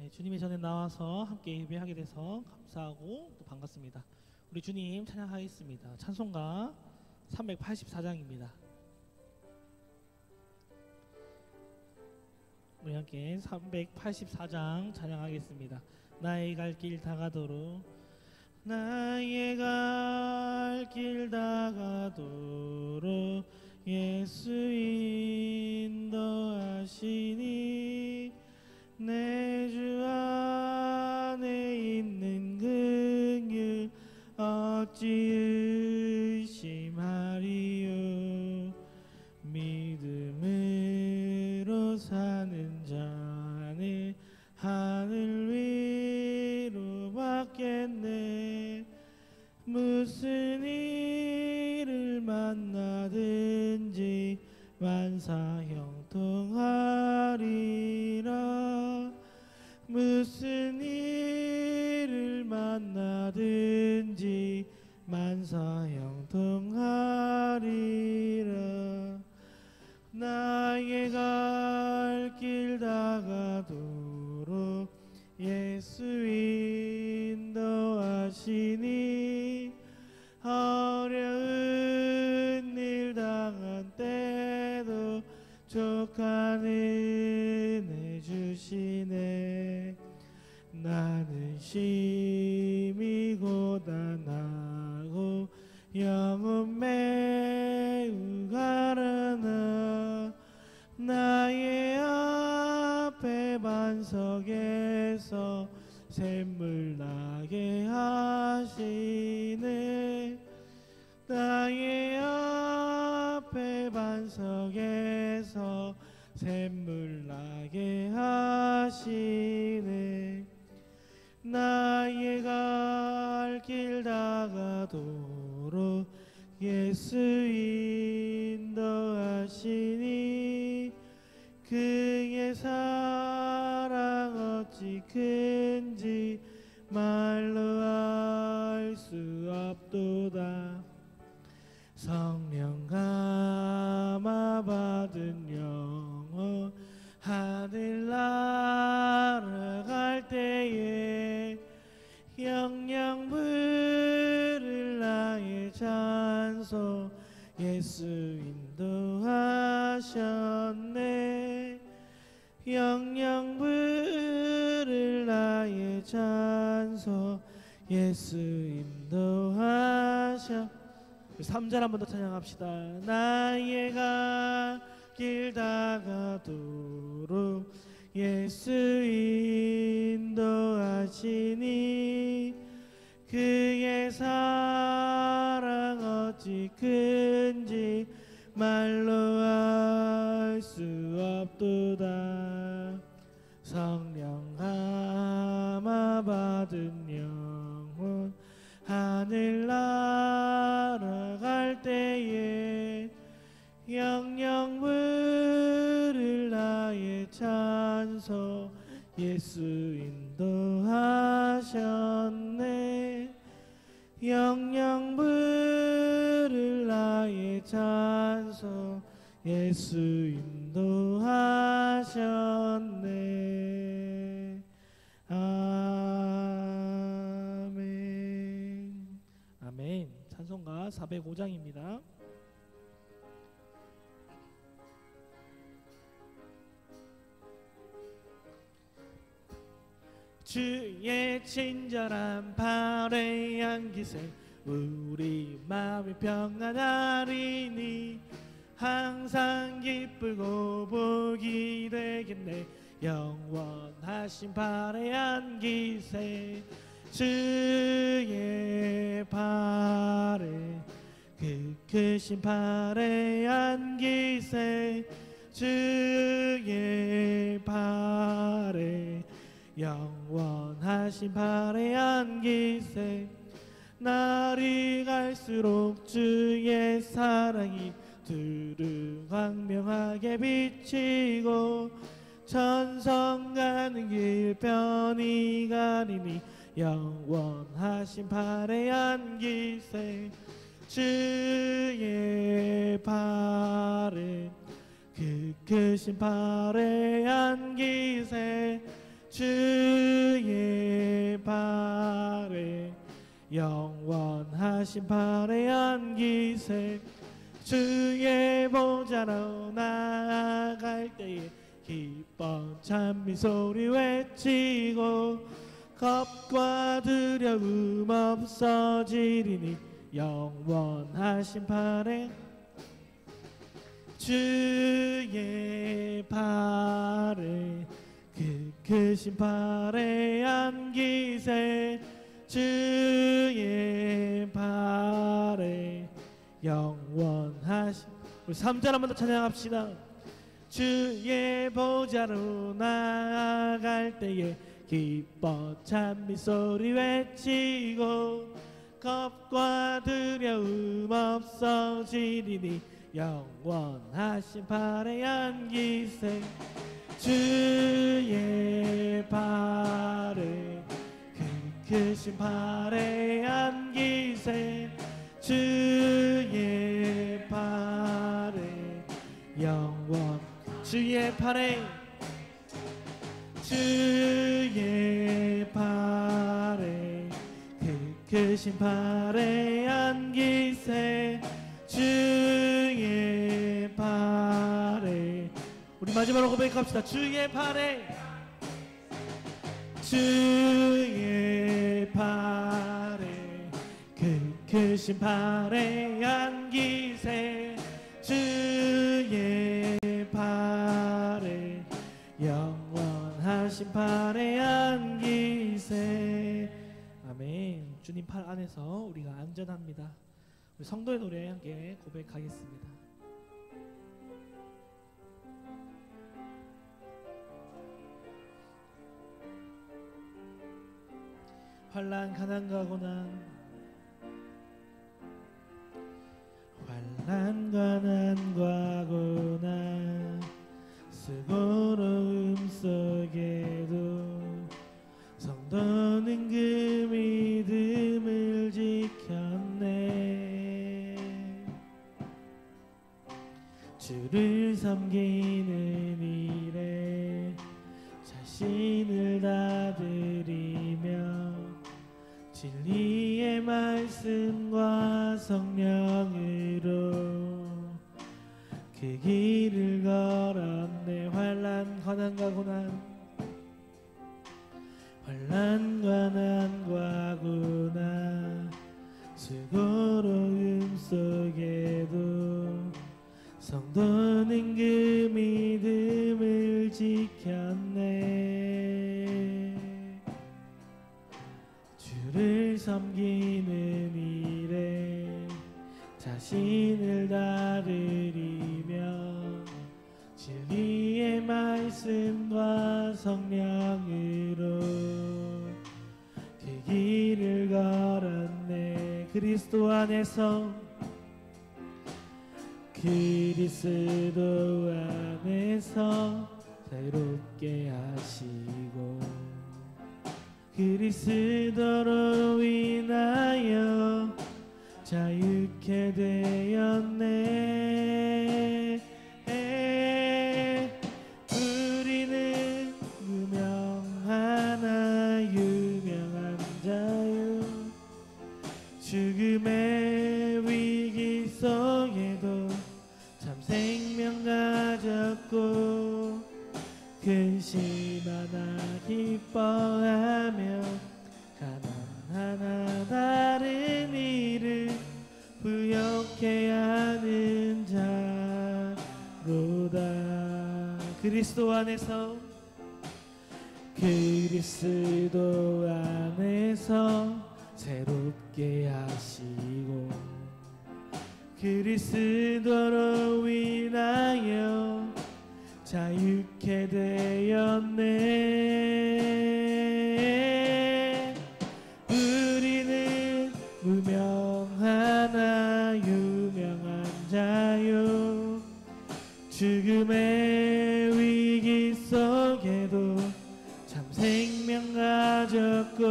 네, 주님의 전에 나와서 함께 예배하게 돼서 감사하고 또 반갑습니다. 우리 주님 찬양하겠습니다. 찬송가 384장입니다. 우리 함께 384장 찬양하겠습니다. 나의 갈 길 다가도록 나의 갈 길 다가도록 예수 인도하시니 내 주 안에 있는 긍휼 어찌 의심하리요. 믿음으로 사는 자는 하늘 위로 받겠네. 무슨 일을 만나든지 만사형통하리라. 무슨 일을 만나든지 만사형통하리라. 나의 갈 길 다가도록 예수 인도하시니 어려운 일 당한 때도 족한 은혜 주시네. 나는 심히 고단하고 영혼 매우 가라나. 나의 앞에 반석에서 샘물 나게 하시네. 나의 앞에 반석에서 샘물 나게 하시네. 나의 갈 길 다가도록 예수 인도하시니 그의 사랑 어찌 큰지 말로 알 수 없도다. 성령 감화 받은 영혼 하늘 날아갈 때에 영영 부를 나의 찬송 예수 인도하셨네. 영영 부를 나의 찬송 예수 인도하셨네. 3절 한 번 더 찬양합시다. 나의 길 다가도록 예수 인도하시니 그의 사랑 어찌 큰지 말로 알 수 없도다. 성령 감화 받은 영혼 하늘 날아갈 때에 영영 부를 나의 찬송 예수 인도하셨네. 영영 부를 나의 찬송 예수 인도하셨네. 아멘. 아멘. 찬송가 405장입니다. 주의 친절한 발의 향기세 우리 마음이 평안하리니 항상 기쁘고 복이 되겠네. 영원하신 발의 향기세 주의 발에 그 크신 발의 향기세 주의 발에 영원하신 발의 향기세 날이 갈수록 주의 사랑이 두루 광명하게 비치고 천성 가는 길 편히 가리니 영원하신 발의 향기세 주의 발에 그 크신 발의 향기세 주의 발에 영원하신 발의 향기세 주의 보좌로 나아갈 때에 기뻐 찬미 소리 외치고 겁과 두려움 없어지리니 영원하신 발에 주의 발에 그 크신 발의 향기세 주의 발에 영원하신 우리 3절 한 번 더 찬양합시다. 주의 보좌로 나아갈 때에 기뻐 찬미 소리 외치고 겁과 두려움 없어지리니 영원하신 발의 향기세 주의 발에 그 크신 발의 향기세 주의 발에 영원 주의 발에 주의 발에 그 크신 발의 향기세 주의 발에 우리 마지막으로 고백합시다. 주의 발에 주의 발에 그 크신 발의 향기세 주의 발에 영원하신 발의 향기세 아멘. 주님 팔 안에서 우리가 안전합니다. 우리 성도의 노래 함께 고백하겠습니다. 환난 가난과 고난 환난 가난과 고난 수고로움 속에도 성도는 그 믿음을 지켰네. 주를 섬기는 일에 자신을 다 드리며 진리의 말씀과 성령으로 그 길을 걸었네. 환난 가난과 고난 환난 가난과 고난 수고로움 속에도 성도는 그 믿음을 지켰네. 주를 섬기는 일에 자신을 다르리며 진리의 말씀과 성령으로 그 길을 걸었네. 그리스도 안에서 그리스도 안에서 새롭게 하시고 그리스도로 인하여 자유케 되었네. 우리는 무명하나 유명한 자유 죽음의 위기 속에도 참 생명 가졌고 근심 하나 기뻐하며 가난 하나 다른 일을 부욕해 하는 자로다. 그리스도 안에서 그리스도 안에서 새롭게 하시고 그리스도로 인하여 자유케 되었네. 우리는 무명하나 유명한 자유 죽음의 위기 속에도 참 생명 가졌고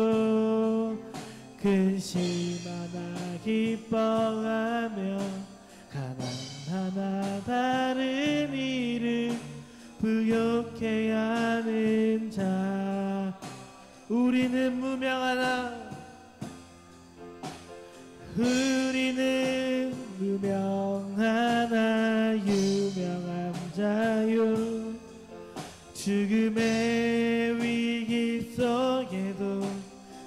근심 하나 기뻐하며 가난 하나 다른 일을 부욕해 하는 자. 우리는 무명하나 우리는 무명하나 유명한 자유 죽음의 위기 속에도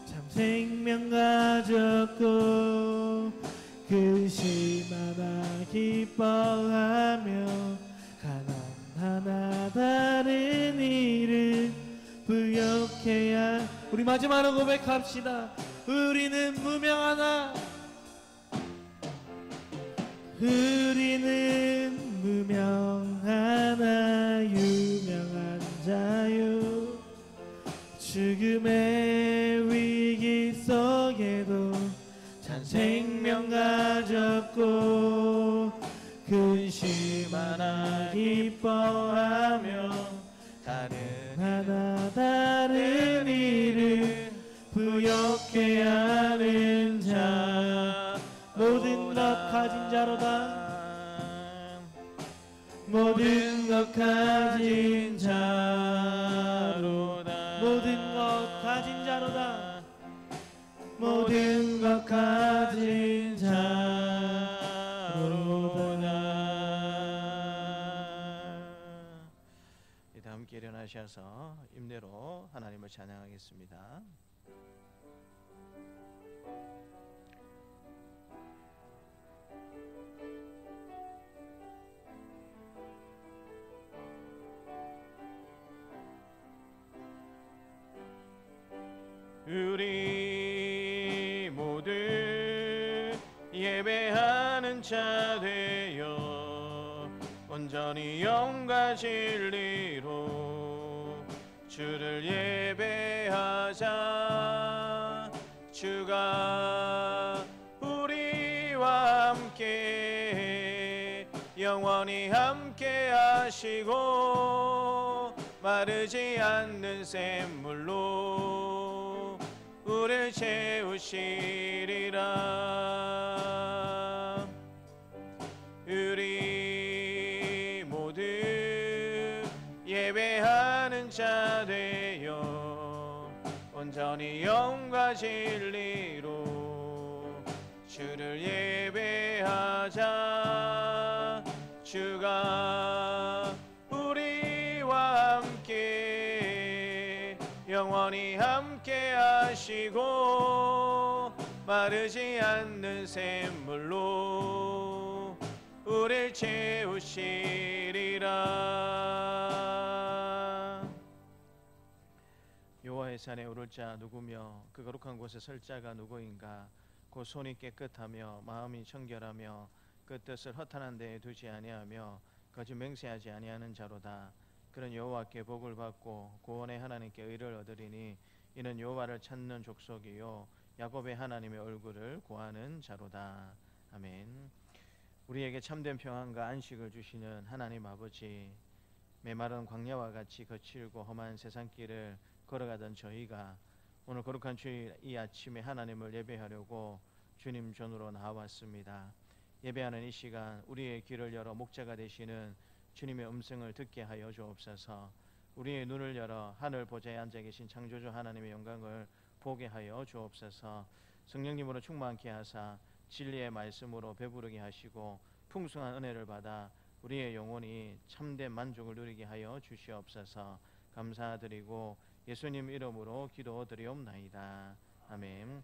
참 생명 가졌고 근심 하나 기뻐하며 가난 하나 다른 일을 부욕해야. 우리 마지막으로 고백합시다. 우리는 무명하나 우리는 무명하나 유명한 자유 죽음의 위기 속에도 참 생명 가졌고 근심 하나 기뻐하며 다른 하나 다른 일을 부욕해 하는 자. 모든 것 가진 자로다. 모든 것 가진 자로다. 모든 것 가진 자로다. 모든 것 가진 자로다. 이제 함께 일어나셔서 임내로 하나님을 찬양하겠습니다. 우리 모두 예배하는 자 되어 온전히 영과 진리로 주를 예배하자. 주가 우리와 함께 영원히 함께 하시고 마르지 않는 샘물로 우리를 채우시리라. 우리 모두 예배하는 자 되어 온전히 영과 진리로 주를 예배하자. 주가 우리와 함께 영원히 함께 하시고 마르지 않는 샘물로 우릴 채우시리라. 여호와의 산에 오를 자 누구며 그 거룩한 곳에 설 자가 누구인가? 곧 손이 깨끗하며 마음이 청결하며 그 뜻을 허탄한 데에 두지 아니하며 거짓 맹세하지 아니하는 자로다. 그는 여호와께 복을 받고 구원의 하나님께 의를 얻으리니 이는 여호와를 찾는 족속이요 야곱의 하나님의 얼굴을 구하는 자로다. 아멘. 우리에게 참된 평안과 안식을 주시는 하나님 아버지, 메마른 광야와 같이 거칠고 험한 세상길을 걸어가던 저희가 오늘 거룩한 주일 이 아침에 하나님을 예배하려고 주님 전으로 나왔습니다. 예배하는 이 시간 우리의 귀를 열어 목자가 되시는 주님의 음성을 듣게 하여 주옵소서. 우리의 눈을 열어 하늘 보좌에 앉아 계신 창조주 하나님의 영광을 보게 하여 주옵소서. 성령님으로 충만케 하사 진리의 말씀으로 배부르게 하시고 풍성한 은혜를 받아 우리의 영혼이 참된 만족을 누리게 하여 주시옵소서. 감사드리고 예수님 이름으로 기도드리옵나이다. 아멘.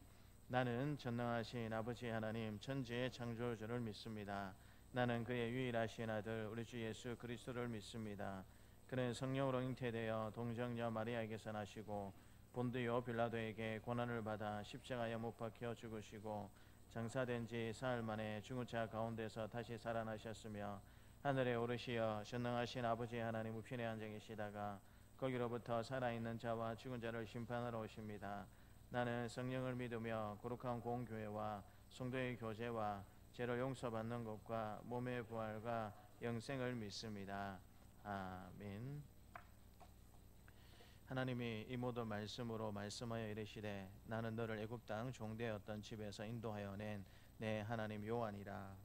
나는 전능하신 아버지 하나님 천지의 창조주를 믿습니다. 나는 그의 유일하신 아들 우리 주 예수 그리스도를 믿습니다. 그는 성령으로 잉태되어 동정녀 마리아에게서 나시고 본디오 빌라도에게 고난을 받아 십자가에 못 박혀 죽으시고 장사된 지 사흘 만에 죽은 자 가운데서 다시 살아나셨으며 하늘에 오르시어 전능하신 아버지 하나님 우편에 앉아 계시다가 거기로부터 살아있는 자와 죽은 자를 심판하러 오십니다. 나는 성령을 믿으며 거룩한 공교회와 성도의 교제와 죄를 용서받는 것과 몸의 부활과 영생을 믿습니다. 아멘. 하나님이 이 모든 말씀으로 말씀하여 이르시되 나는 너를 애굽 땅 종되었던 집에서 인도하여 낸 내 하나님 여호와니라.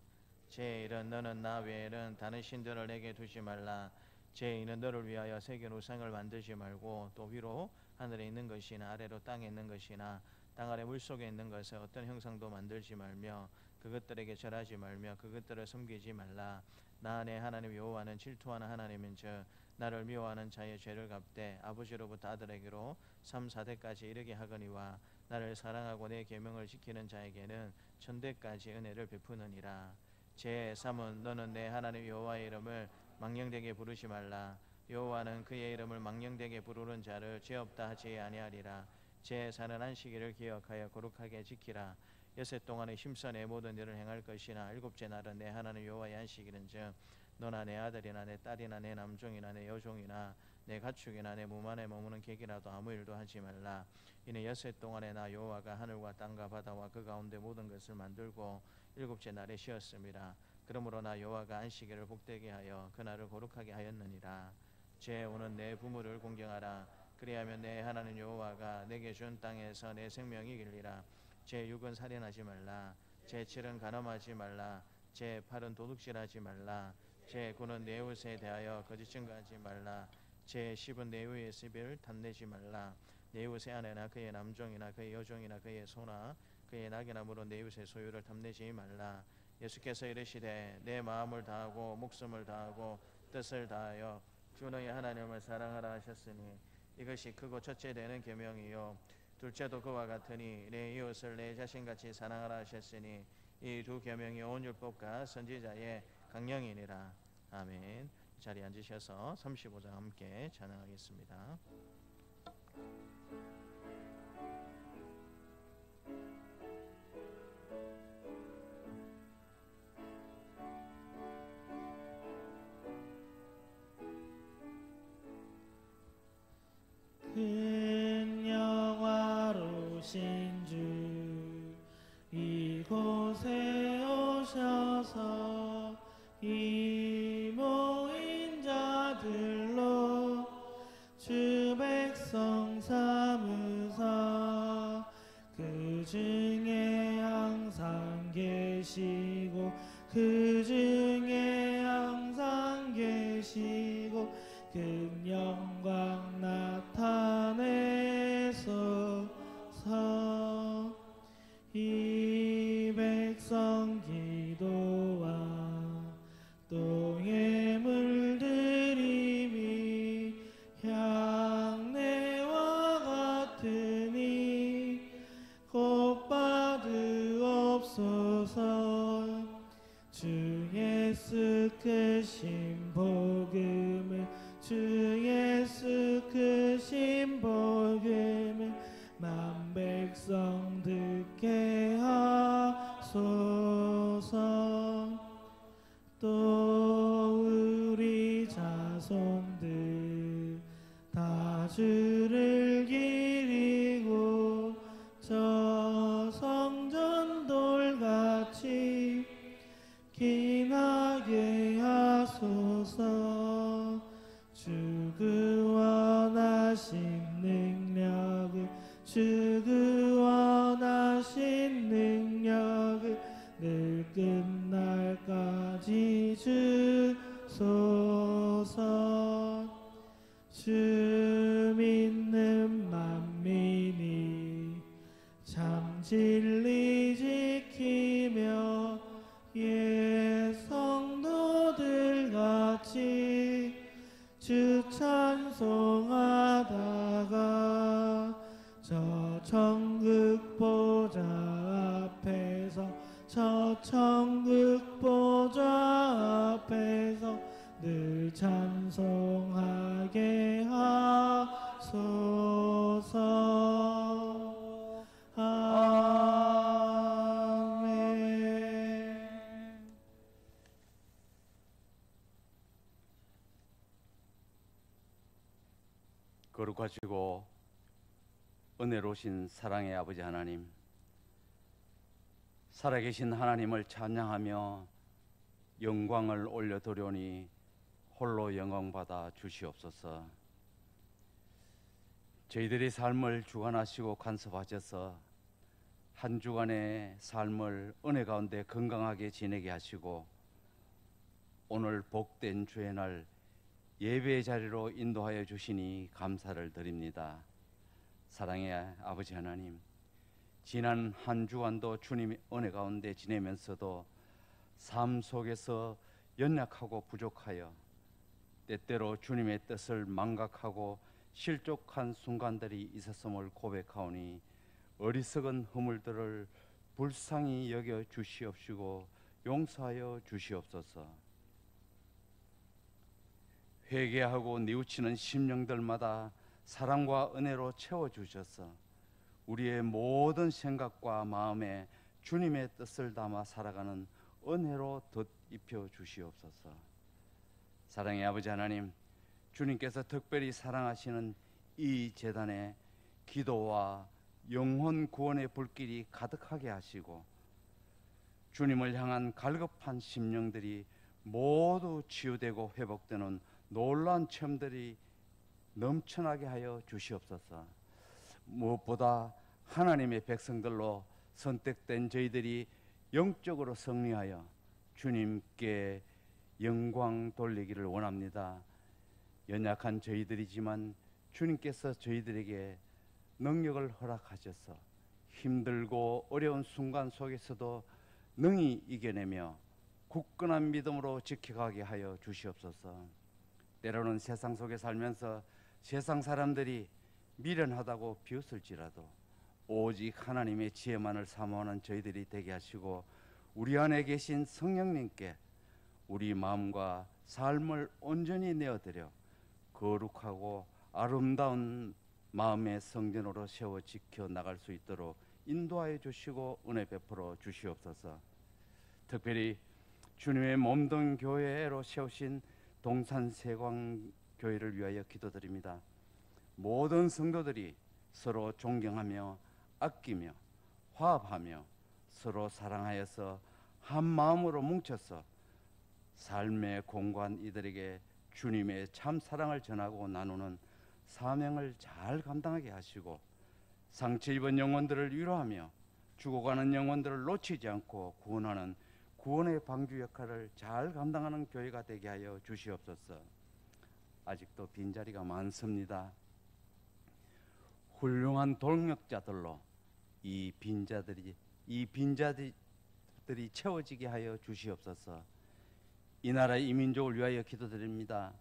제1은 너는 나 외에는 다른 신들을 내게 두지 말라. 제2는 너를 위하여 새긴 우상을 만들지 말고 또 위로 하늘에 있는 것이나 아래로 땅에 있는 것이나 땅 아래 물속에 있는 것에 어떤 형상도 만들지 말며 그것들에게 절하지 말며 그것들을 섬기지 말라. 나 내 하나님 여호와는 질투하는 하나님인즉 나를 미워하는 자의 죄를 갚되 아버지로부터 아들에게로 3, 4대까지 이르게 하거니와 나를 사랑하고 내 계명을 지키는 자에게는 천대까지 은혜를 베푸느니라. 제3은 너는 내 하나님 여호와의 이름을 망령되게 부르지 말라. 여호와는 그의 이름을 망령되게 부르는 자를 죄 없다 하지 아니하리라. 제4는 안식일을 기억하여 거룩하게 지키라. 여섯 동안에 힘써 내 모든 일을 행할 것이나 일곱째 날은 내 하나님 여호와의 안식일은즉 너나 내 아들이나 내 딸이나 내 남종이나 내 여종이나 내 가축이나 내 몸 안에 머무는 객이라도 아무 일도 하지 말라. 이는 여섯 동안에 나 여호와가 하늘과 땅과 바다와 그 가운데 모든 것을 만들고 일곱째 날에 쉬었습니다. 그러므로 나 여호와가 안식일을 복되게 하여 그날을 거룩하게 하였느니라. 제5는 내 부모를 공경하라. 그리하면 내 하나님 여호와가 내게 준 땅에서 내 생명이 길리라. 제6은 살인하지 말라. 제7은 간음하지 말라. 제8은 도둑질하지 말라. 제9는 내 이웃에 대하여 거짓 증거하지 말라. 제10은 내 이웃의 시비를 탐내지 말라. 내 이웃의 아내나 그의 남종이나 그의 여종이나 그의 소나 그의 낙이나 물은 내 이웃의 소유를 탐내지 말라. 예수께서 이르시되 내 마음을 다하고 목숨을 다하고 뜻을 다하여 주 너희 하나님을 사랑하라 하셨으니 이것이 크고 첫째 되는 계명이요 둘째도 그와 같으니 내 이웃을 내 자신같이 사랑하라 하셨으니 이 두 계명이 온 율법과 선지자의 강령이니라. 아멘. 자리에 앉으셔서 35장 함께 찬양하겠습니다. 큰 영화로신 주 이곳에 오셔서 이 모인 자들로 주 백성 삼으사 그 중에 항상 계시고 그 중에 항상 계시고 큰 영광 나타내소서. 이 백성 기도와 똥의 물들임이 향내와 같으니 곧바 크신 복음을 주 예수 크신 복음을 만 백성 듣게 하소서. 또 우리 자손들 다 주를 기리고 저 성전 돌같이 기나게 하소서. 주 그 원하신 능력을 주 그 원하신 능력을 늘 끝날까지 주소서. 주 믿는 만민이 참 진리 지키며 예 성도들 같이 주 찬송하다가 저 천국 보좌 앞에서 저 천국 보좌 앞에서 늘 찬송하게 하소서. 아멘. 거룩하시고 은혜로우신 사랑의 아버지 하나님, 살아계신 하나님을 찬양하며 영광을 올려드려니 홀로 영광받아 주시옵소서. 저희들의 삶을 주관하시고 간섭하셔서 한 주간의 삶을 은혜 가운데 건강하게 지내게 하시고 오늘 복된 주의 날 예배의 자리로 인도하여 주시니 감사를 드립니다. 사랑의 아버지 하나님, 지난 한 주간도 주님의 은혜 가운데 지내면서도 삶 속에서 연약하고 부족하여 때때로 주님의 뜻을 망각하고 실족한 순간들이 있었음을 고백하오니 어리석은 허물들을 불쌍히 여겨 주시옵시고 용서하여 주시옵소서. 회개하고 뉘우치는 심령들마다 사랑과 은혜로 채워주셔서 우리의 모든 생각과 마음에 주님의 뜻을 담아 살아가는 은혜로 덧입혀 주시옵소서. 사랑의 아버지 하나님, 주님께서 특별히 사랑하시는 이 제단에 기도와 영혼 구원의 불길이 가득하게 하시고 주님을 향한 갈급한 심령들이 모두 치유되고 회복되는 놀라운 체험들이 넘쳐나게 하여 주시옵소서. 무엇보다 하나님의 백성들로 선택된 저희들이 영적으로 승리하여 주님께 영광 돌리기를 원합니다. 연약한 저희들이지만 주님께서 저희들에게 능력을 허락하셔서 힘들고 어려운 순간 속에서도 능히 이겨내며 굳건한 믿음으로 지켜가게 하여 주시옵소서. 때로는 세상 속에 살면서 세상 사람들이 미련하다고 비웃을지라도 오직 하나님의 지혜만을 사모하는 저희들이 되게 하시고 우리 안에 계신 성령님께 우리 마음과 삶을 온전히 내어드려 거룩하고 아름다운 마음의 성전으로 세워 지켜 나갈 수 있도록 인도하여 주시고 은혜 베풀어 주시옵소서. 특별히 주님의 몸된 교회로 세우신 동산세광교회를 위하여 기도드립니다. 모든 성도들이 서로 존경하며 아끼며 화합하며 서로 사랑하여서 한 마음으로 뭉쳐서 삶의 공고한 이들에게 주님의 참 사랑을 전하고 나누는 사명을 잘 감당하게 하시고 상처 입은 영혼들을 위로하며 죽어가는 영혼들을 놓치지 않고 구원하는 구원의 방주 역할을 잘 감당하는 교회가 되게 하여 주시옵소서. 아직도 빈자리가 많습니다. 훌륭한 동역자들로 이 빈자들이 채워지게 하여 주시옵소서. 이 나라의 이민족을 위하여 기도드립니다.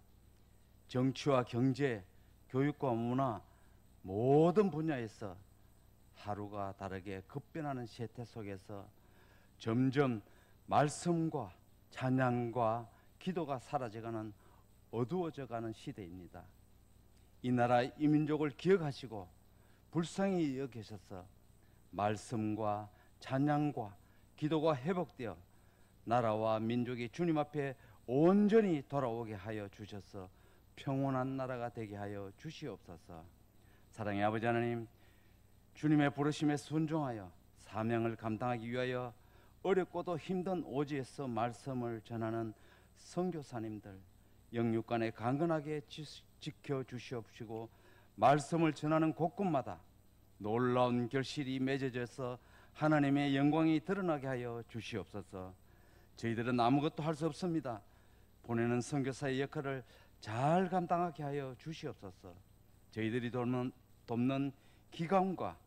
정치와 경제, 교육과 문화 모든 분야에서 하루가 다르게 급변하는 세태 속에서 점점 말씀과 찬양과 기도가 사라져가는 어두워져가는 시대입니다. 이 나라 이 민족을 기억하시고 불쌍히 여기셔서 말씀과 찬양과 기도가 회복되어 나라와 민족이 주님 앞에 온전히 돌아오게 하여 주셔서 평온한 나라가 되게 하여 주시옵소서. 사랑의 아버지 하나님, 주님의 부르심에 순종하여 사명을 감당하기 위하여 어렵고도 힘든 오지에서 말씀을 전하는 선교사님들 영육간에 강건하게 지켜주시옵시고 말씀을 전하는 곳곳마다 놀라운 결실이 맺어져서 하나님의 영광이 드러나게 하여 주시옵소서. 저희들은 아무것도 할 수 없습니다. 보내는 선교사의 역할을 잘 감당하게 하여 주시옵소서. 저희들이 돕는 기관과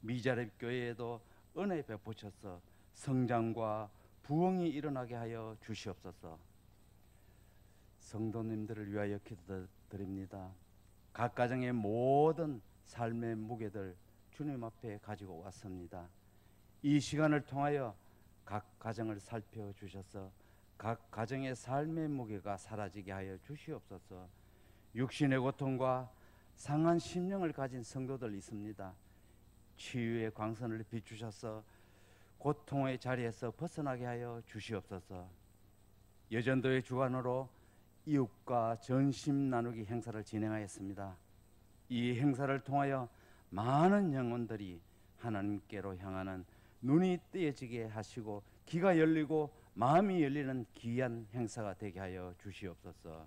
미자립 교회에도 은혜 베푸셔서 성장과 부흥이 일어나게 하여 주시옵소서. 성도님들을 위하여 기도드립니다. 각 가정의 모든 삶의 무게들 주님 앞에 가지고 왔습니다. 이 시간을 통하여 각 가정을 살펴주셔서 각 가정의 삶의 무게가 사라지게 하여 주시옵소서. 육신의 고통과 상한 심령을 가진 성도들 있습니다. 치유의 광선을 비추셔서 고통의 자리에서 벗어나게 하여 주시옵소서. 여전도의 주관으로 이웃과 전심 나누기 행사를 진행하였습니다. 이 행사를 통하여 많은 영혼들이 하나님께로 향하는 눈이 뜨여지게 하시고 귀가 열리고 마음이 열리는 귀한 행사가 되게 하여 주시옵소서.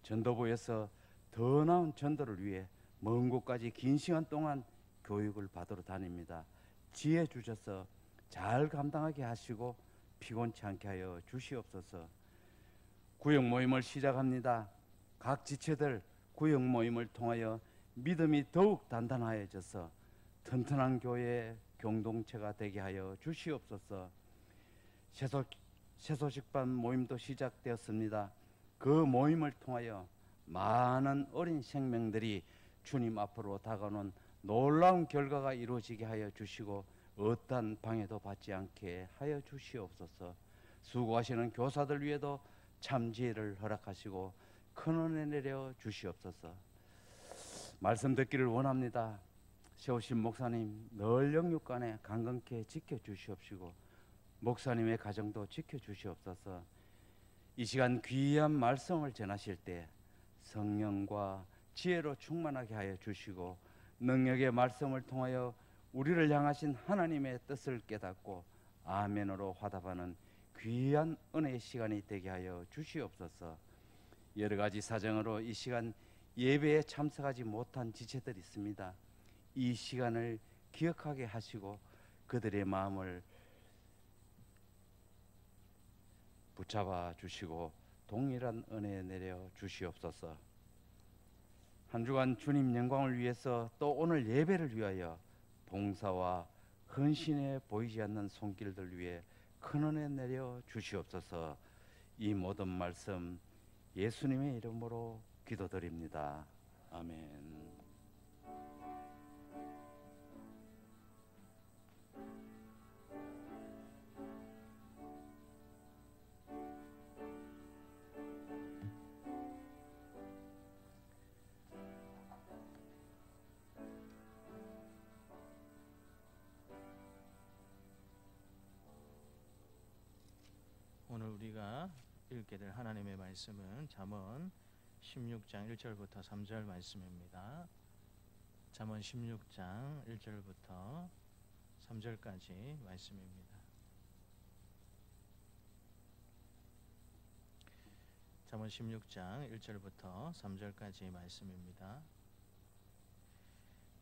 전도부에서 더 나은 전도를 위해 먼 곳까지 긴 시간 동안 교육을 받으러 다닙니다. 지혜 주셔서 잘 감당하게 하시고 피곤치 않게 하여 주시옵소서. 구역 모임을 시작합니다. 각 지체들 구역 모임을 통하여 믿음이 더욱 단단해져서 튼튼한 교회 공동체가 되게 하여 주시옵소서. 세소식반 모임도 시작되었습니다. 그 모임을 통하여 많은 어린 생명들이 주님 앞으로 다가오는 놀라운 결과가 이루어지게 하여 주시고 어떠한 방해도 받지 않게 하여 주시옵소서. 수고하시는 교사들 위에도 참 지혜를 허락하시고 큰 은혜 내려 주시옵소서. 말씀 듣기를 원합니다. 세우신 목사님 늘 영육간에 강건케 지켜주시옵시고 목사님의 가정도 지켜주시옵소서. 이 시간 귀한 말씀을 전하실 때 성령과 지혜로 충만하게 하여 주시고 능력의 말씀을 통하여 우리를 향하신 하나님의 뜻을 깨닫고 아멘으로 화답하는 귀한 은혜의 시간이 되게 하여 주시옵소서. 여러 가지 사정으로 이 시간 예배에 참석하지 못한 지체들이 있습니다. 이 시간을 기억하게 하시고 그들의 마음을 붙잡아 주시고 동일한 은혜 내려 주시옵소서. 한 주간 주님 영광을 위해서 또 오늘 예배를 위하여 봉사와 헌신에 보이지 않는 손길들 위해 큰 은혜 내려 주시옵소서. 이 모든 말씀 예수님의 이름으로 기도드립니다. 아멘. 오늘 우리가 읽게 될 하나님의 말씀은 잠언 16장 1절부터 3절 말씀입니다. 잠언 16장 1절부터 3절까지 말씀입니다. 잠언 16장 1절부터 3절까지 말씀입니다.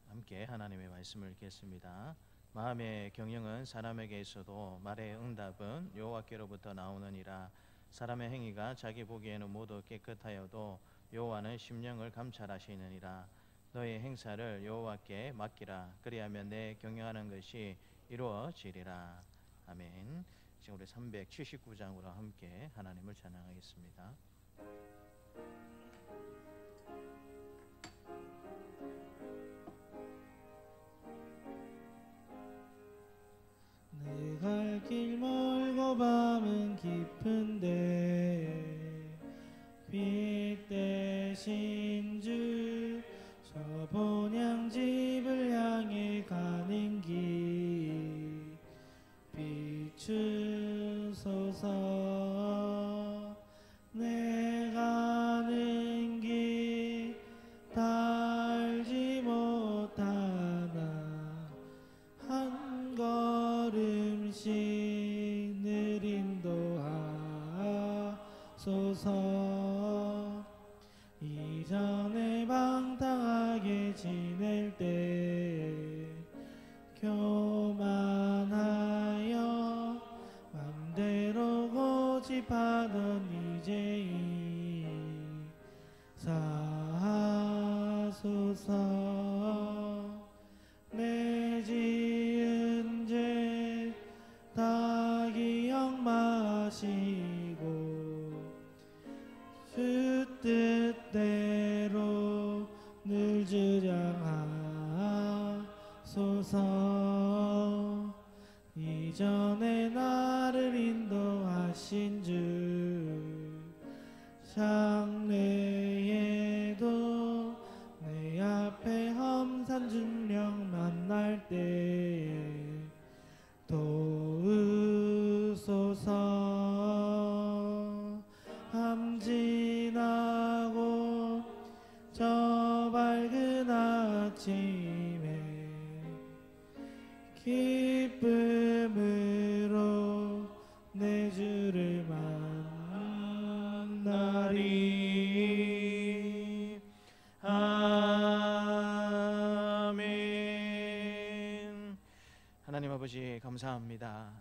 함께 하나님의 말씀을 읽겠습니다. 마음의 경영은 사람에게 있어도 말의 응답은 여호와께로부터 나오느니라. 사람의 행위가 자기 보기에는 모두 깨끗하여도 여호와는 심령을 감찰하시느니라. 너의 행사를 여호와께 맡기라. 그리하면 내 경영하는 것이 이루어지리라. 아멘. 지금 우리 379장으로 함께 하나님을 찬양하겠습니다. 내 갈 길 멀고 밤은 깊은데 하소서. 이전에 방탕하게 지낼 때 교만하여 맘대로 고집하던 이제 사하소서. 내 지은 죄 다 기억 마시고 주 뜻대로 늘 주장하소서. 이전에 나를 인도하신 주 장래에도 내 앞에 험산 중령 만날 때 도우소서. 함진하고 저 밝은 아침에 기쁨으로 내 주를 만나리. 아멘. 하나님 아버지 감사합니다.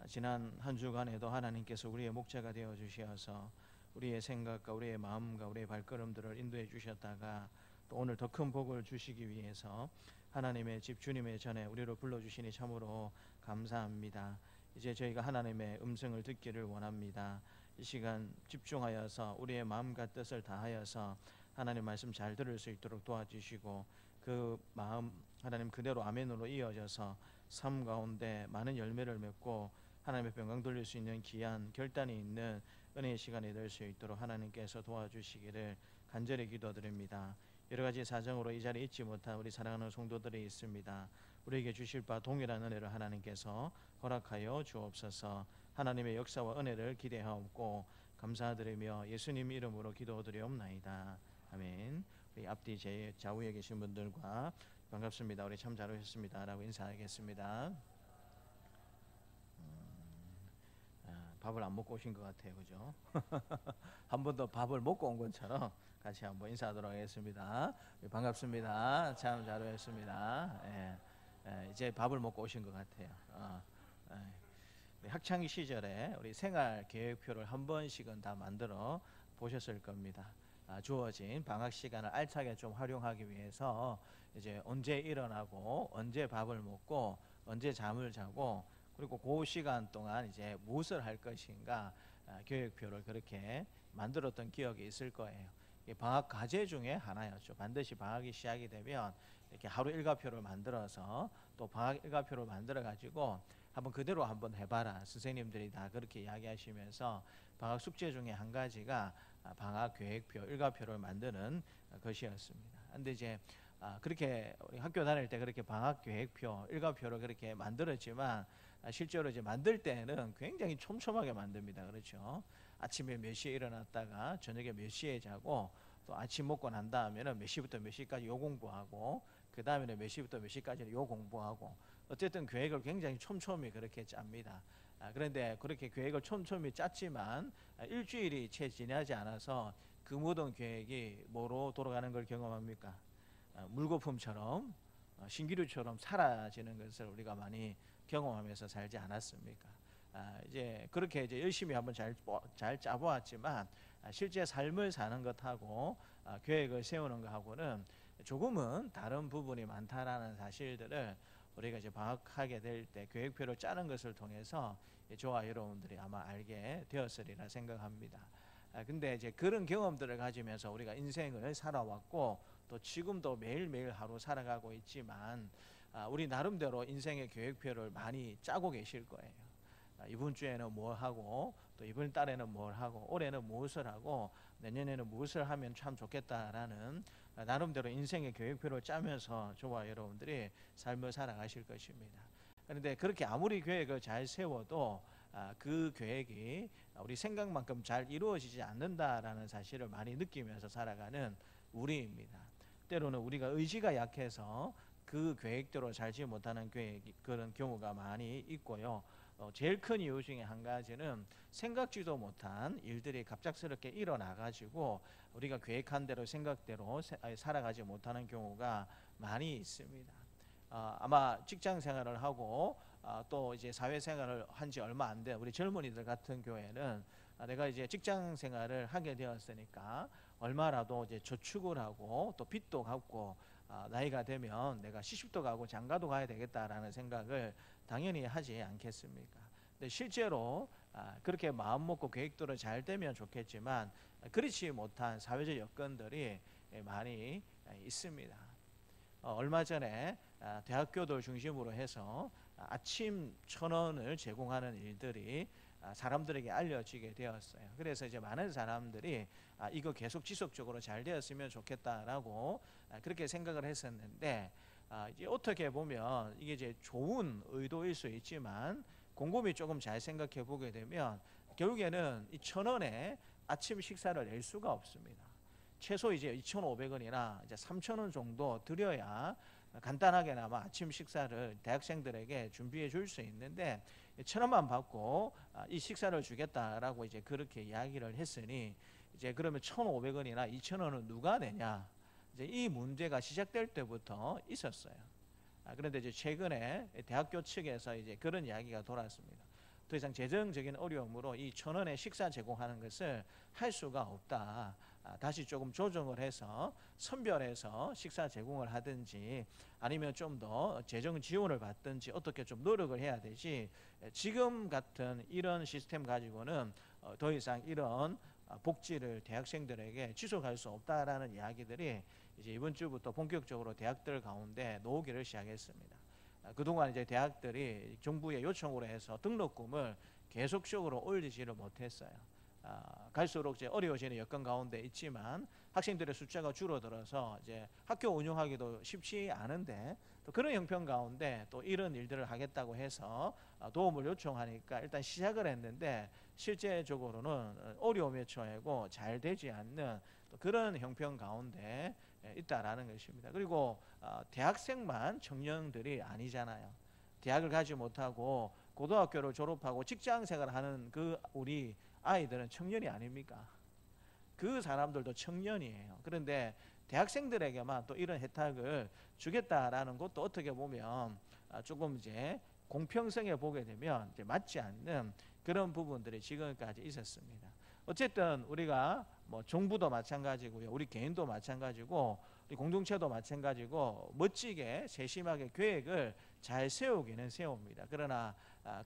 지난 한 주간에도 하나님께서 우리의 목자가 되어 주셔서 우리의 생각과 우리의 마음과 우리의 발걸음들을 인도해 주셨다가 또 오늘 더 큰 복을 주시기 위해서 하나님의 집 주님의 전에 우리를 불러주시니 참으로 감사합니다. 이제 저희가 하나님의 음성을 듣기를 원합니다. 이 시간 집중하여서 우리의 마음과 뜻을 다하여서 하나님 말씀 잘 들을 수 있도록 도와주시고 그 마음 하나님 그대로 아멘으로 이어져서 삶 가운데 많은 열매를 맺고 하나님의 평강 돌릴 수 있는 귀한 결단이 있는 은혜의 시간이 될 수 있도록 하나님께서 도와주시기를 간절히 기도드립니다. 여러 가지 사정으로 이 자리에 있지 못한 우리 사랑하는 성도들이 있습니다. 우리에게 주실 바 동일한 은혜를 하나님께서 허락하여 주옵소서. 하나님의 역사와 은혜를 기대하옵고 감사드리며 예수님 이름으로 기도드리옵나이다. 아멘. 우리 앞뒤 제 좌우에 계신 분들과 반갑습니다. 우리 참 잘 오셨습니다 라고 인사하겠습니다. 밥을 안 먹고 오신 것 같아요, 그죠? 한 번 더 밥을 먹고 온 것처럼 같이 한번 인사하도록 하겠습니다. 반갑습니다. 참 잘 오셨습니다. 이제 밥을 먹고 오신 것 같아요. 학창 시절에 우리 생활 계획표를 한 번씩은 다 만들어 보셨을 겁니다. 주어진 방학 시간을 알차게 좀 활용하기 위해서 이제 언제 일어나고 언제 밥을 먹고 언제 잠을 자고 그리고 그 시간 동안 이제 무엇을 할 것인가 계획표를 그렇게 만들었던 기억이 있을 거예요. 방학 과제 중에 하나였죠. 반드시 방학이 시작이 되면 이렇게 하루 일과표를 만들어서 또 방학 일과표를 만들어 가지고 한번 그대로 한번 해봐라. 선생님들이 다 그렇게 이야기하시면서 방학 숙제 중에 한 가지가 방학 계획표 일과표를 만드는 것이었습니다. 근데 이제 그렇게 우리 학교 다닐 때 그렇게 방학 계획표 일과표를 그렇게 만들었지만 실제로 이제 만들 때는 굉장히 촘촘하게 만듭니다. 그렇죠? 아침에 몇 시에 일어났다가 저녁에 몇 시에 자고 또 아침 먹고 난 다음에는 몇 시부터 몇 시까지 요 공부하고 그 다음에는 몇 시부터 몇 시까지는 요 공부하고 어쨌든 계획을 굉장히 촘촘히 그렇게 짭니다. 그런데 그렇게 계획을 촘촘히 짰지만 일주일이 채 지나지 않아서 그 모든 계획이 뭐로 돌아가는 걸 경험합니까? 물거품처럼 신기루처럼 사라지는 것을 우리가 많이 경험하면서 살지 않았습니까? 이제 그렇게 이제 열심히 한번 잘 짜보았지만 실제 삶을 사는 것하고 계획을 세우는 것하고는 조금은 다른 부분이 많다라는 사실들을 우리가 이제 방학하게 될 때 계획표를 짜는 것을 통해서 저와 여러분들이 아마 알게 되었으리라 생각합니다. 근데 이제 그런 경험들을 가지면서 우리가 인생을 살아왔고 또 지금도 매일매일 하루 살아가고 있지만 우리 나름대로 인생의 계획표를 많이 짜고 계실 거예요. 이번 주에는 뭘 하고 또 이번 달에는 뭘 하고 올해는 무엇을 하고 내년에는 무엇을 하면 참 좋겠다라는 나름대로 인생의 계획표를 짜면서 저와 여러분들이 삶을 살아가실 것입니다. 그런데 그렇게 아무리 계획을 잘 세워도 그 계획이 우리 생각만큼 잘 이루어지지 않는다라는 사실을 많이 느끼면서 살아가는 우리입니다. 때로는 우리가 의지가 약해서 그 계획대로 살지 못하는 그런 경우가 많이 있고요. 제일 큰 이유 중에 한 가지는 생각지도 못한 일들이 갑작스럽게 일어나가지고 우리가 계획한 대로 생각대로 살아가지 못하는 경우가 많이 있습니다. 아마 직장 생활을 하고 또 이제 사회생활을 한 지 얼마 안 된 우리 젊은이들 같은 경우에는 내가 이제 직장 생활을 하게 되었으니까 얼마라도 이제 저축을 하고 또 빚도 갚고 나이가 되면 내가 시집도 가고 장가도 가야 되겠다라는 생각을 당연히 하지 않겠습니까? 근데 실제로 그렇게 마음 먹고 계획대로 잘 되면 좋겠지만 그렇지 못한 사회적 여건들이 많이 있습니다. 얼마 전에 대학교들 중심으로 해서 아침 1,000원을 제공하는 일들이 사람들에게 알려지게 되었어요. 그래서 이제 많은 사람들이 이거 계속 지속적으로 잘 되었으면 좋겠다라고 그렇게 생각을 했었는데 이제 어떻게 보면 이게 이제 좋은 의도일 수 있지만 곰곰이 조금 잘 생각해 보게 되면 결국에는 이 1,000원에 아침 식사를 낼 수가 없습니다. 최소 이제 2,500원이나 이제 3,000원 정도 들여야 간단하게나마 아침 식사를 대학생들에게 준비해 줄 수 있는데 1,000원만 받고 이 식사를 주겠다라고 이제 그렇게 이야기를 했으니 이제 그러면 1,500원이나 2,000원은 누가 내냐? 이제 이 문제가 시작될 때부터 있었어요. 그런데 이제 최근에 대학교 측에서 이제 그런 이야기가 돌았습니다. 더 이상 재정적인 어려움으로 이 1,000원의 식사 제공하는 것을 할 수가 없다. 다시 조금 조정을 해서 선별해서 식사 제공을 하든지 아니면 좀 더 재정 지원을 받든지 어떻게 좀 노력을 해야 되지 지금 같은 이런 시스템 가지고는 더 이상 이런 복지를 대학생들에게 지속할 수 없다라는 이야기들이 이제 이번 주부터 본격적으로 대학들 가운데 나오기를 시작했습니다. 그동안 이제 대학들이 정부의 요청으로 해서 등록금을 계속적으로 올리지를 못했어요. 갈수록 이제 어려워지는 여건 가운데 있지만 학생들의 숫자가 줄어들어서 이제 학교 운영하기도 쉽지 않은데 또 그런 형편 가운데 또 이런 일들을 하겠다고 해서 도움을 요청하니까 일단 시작을 했는데 실제적으로는 어려움에 처하고 잘 되지 않는 또 그런 형편 가운데 있다라는 것입니다. 그리고 대학생만 청년들이 아니잖아요. 대학을 가지 못하고 고등학교를 졸업하고 직장 생활을 하는 그 우리 아이들은 청년이 아닙니까? 그 사람들도 청년이에요. 그런데 대학생들에게만 또 이런 혜택을 주겠다라는 것도 어떻게 보면 조금 이제 공평성에 보게 되면 이제 맞지 않는 그런 부분들이 지금까지 있었습니다. 어쨌든 우리가 뭐 정부도 마찬가지고요, 우리 개인도 마찬가지고, 우리 공동체도 마찬가지고 멋지게 세심하게 계획을 잘 세우기는 세웁니다. 그러나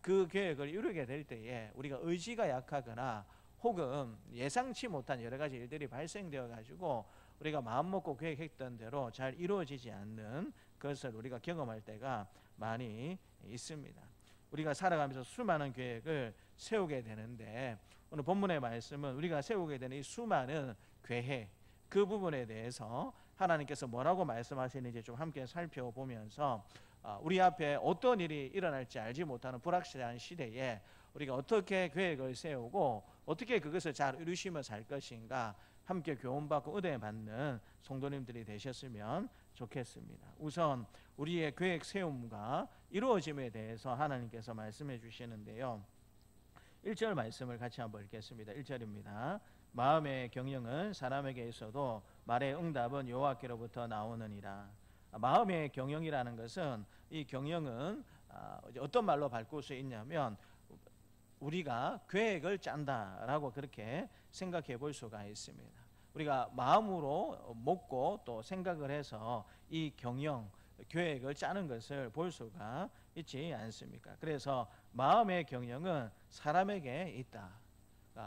그 계획을 이루게 될 때에 우리가 의지가 약하거나 혹은 예상치 못한 여러 가지 일들이 발생되어 가지고 우리가 마음먹고 계획했던 대로 잘 이루어지지 않는 것을 우리가 경험할 때가 많이 있습니다. 우리가 살아가면서 수많은 계획을 세우게 되는데 오늘 본문의 말씀은 우리가 세우게 되는 이 수많은 계획 그 부분에 대해서 하나님께서 뭐라고 말씀하시는지 좀 함께 살펴보면서 우리 앞에 어떤 일이 일어날지 알지 못하는 불확실한 시대에 우리가 어떻게 계획을 세우고 어떻게 그것을 잘 이루시며 살 것인가 함께 교훈받고 은혜받는 성도님들이 되셨으면 좋겠습니다. 우선 우리의 계획 세움과 이루어짐에 대해서 하나님께서 말씀해 주시는데요. 1절 말씀을 같이 한번 읽겠습니다. 1절입니다. 마음의 경영은 사람에게 있어도 말의 응답은 여호와께로부터 나오느니라. 마음의 경영이라는 것은 이 경영은 어떤 말로 바꿀 수 있냐면 우리가 계획을 짠다라고 그렇게 생각해 볼 수가 있습니다. 우리가 마음으로 먹고 또 생각을 해서 이 경영, 계획을 짜는 것을 볼 수가 있지 않습니까? 그래서 마음의 경영은 사람에게 있다.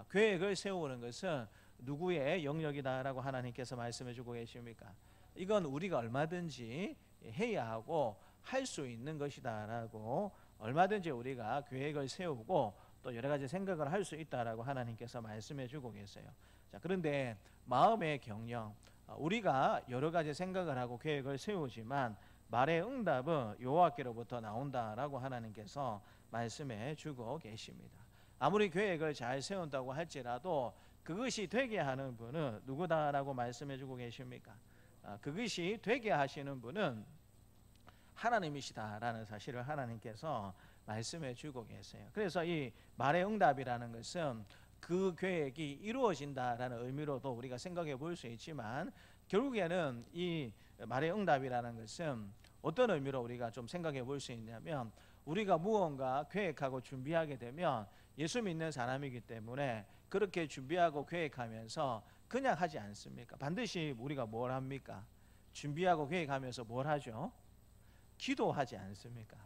계획을 세우는 것은 누구의 영역이다라고 하나님께서 말씀해 주고 계십니까? 이건 우리가 얼마든지 해야 하고 할 수 있는 것이다라고 얼마든지 우리가 계획을 세우고 또 여러 가지 생각을 할 수 있다라고 하나님께서 말씀해 주고 계세요. 자, 그런데 마음의 경영, 우리가 여러 가지 생각을 하고 계획을 세우지만 말의 응답은 여호와께로부터 나온다라고 하나님께서 말씀해 주고 계십니다. 아무리 계획을 잘 세운다고 할지라도 그것이 되게 하는 분은 누구다라고 말씀해 주고 계십니까? 그것이 되게 하시는 분은 하나님이시다라는 사실을 하나님께서 말씀해 주고 계세요. 그래서 이 말의 응답이라는 것은 그 계획이 이루어진다라는 의미로도 우리가 생각해 볼 수 있지만, 결국에는 이 말의 응답이라는 것은 어떤 의미로 우리가 좀 생각해 볼 수 있냐면, 우리가 무언가 계획하고 준비하게 되면 예수 믿는 사람이기 때문에 그렇게 준비하고 계획하면서 그냥 하지 않습니까? 반드시 우리가 뭘 합니까? 준비하고 계획하면서 뭘 하죠? 기도하지 않습니까?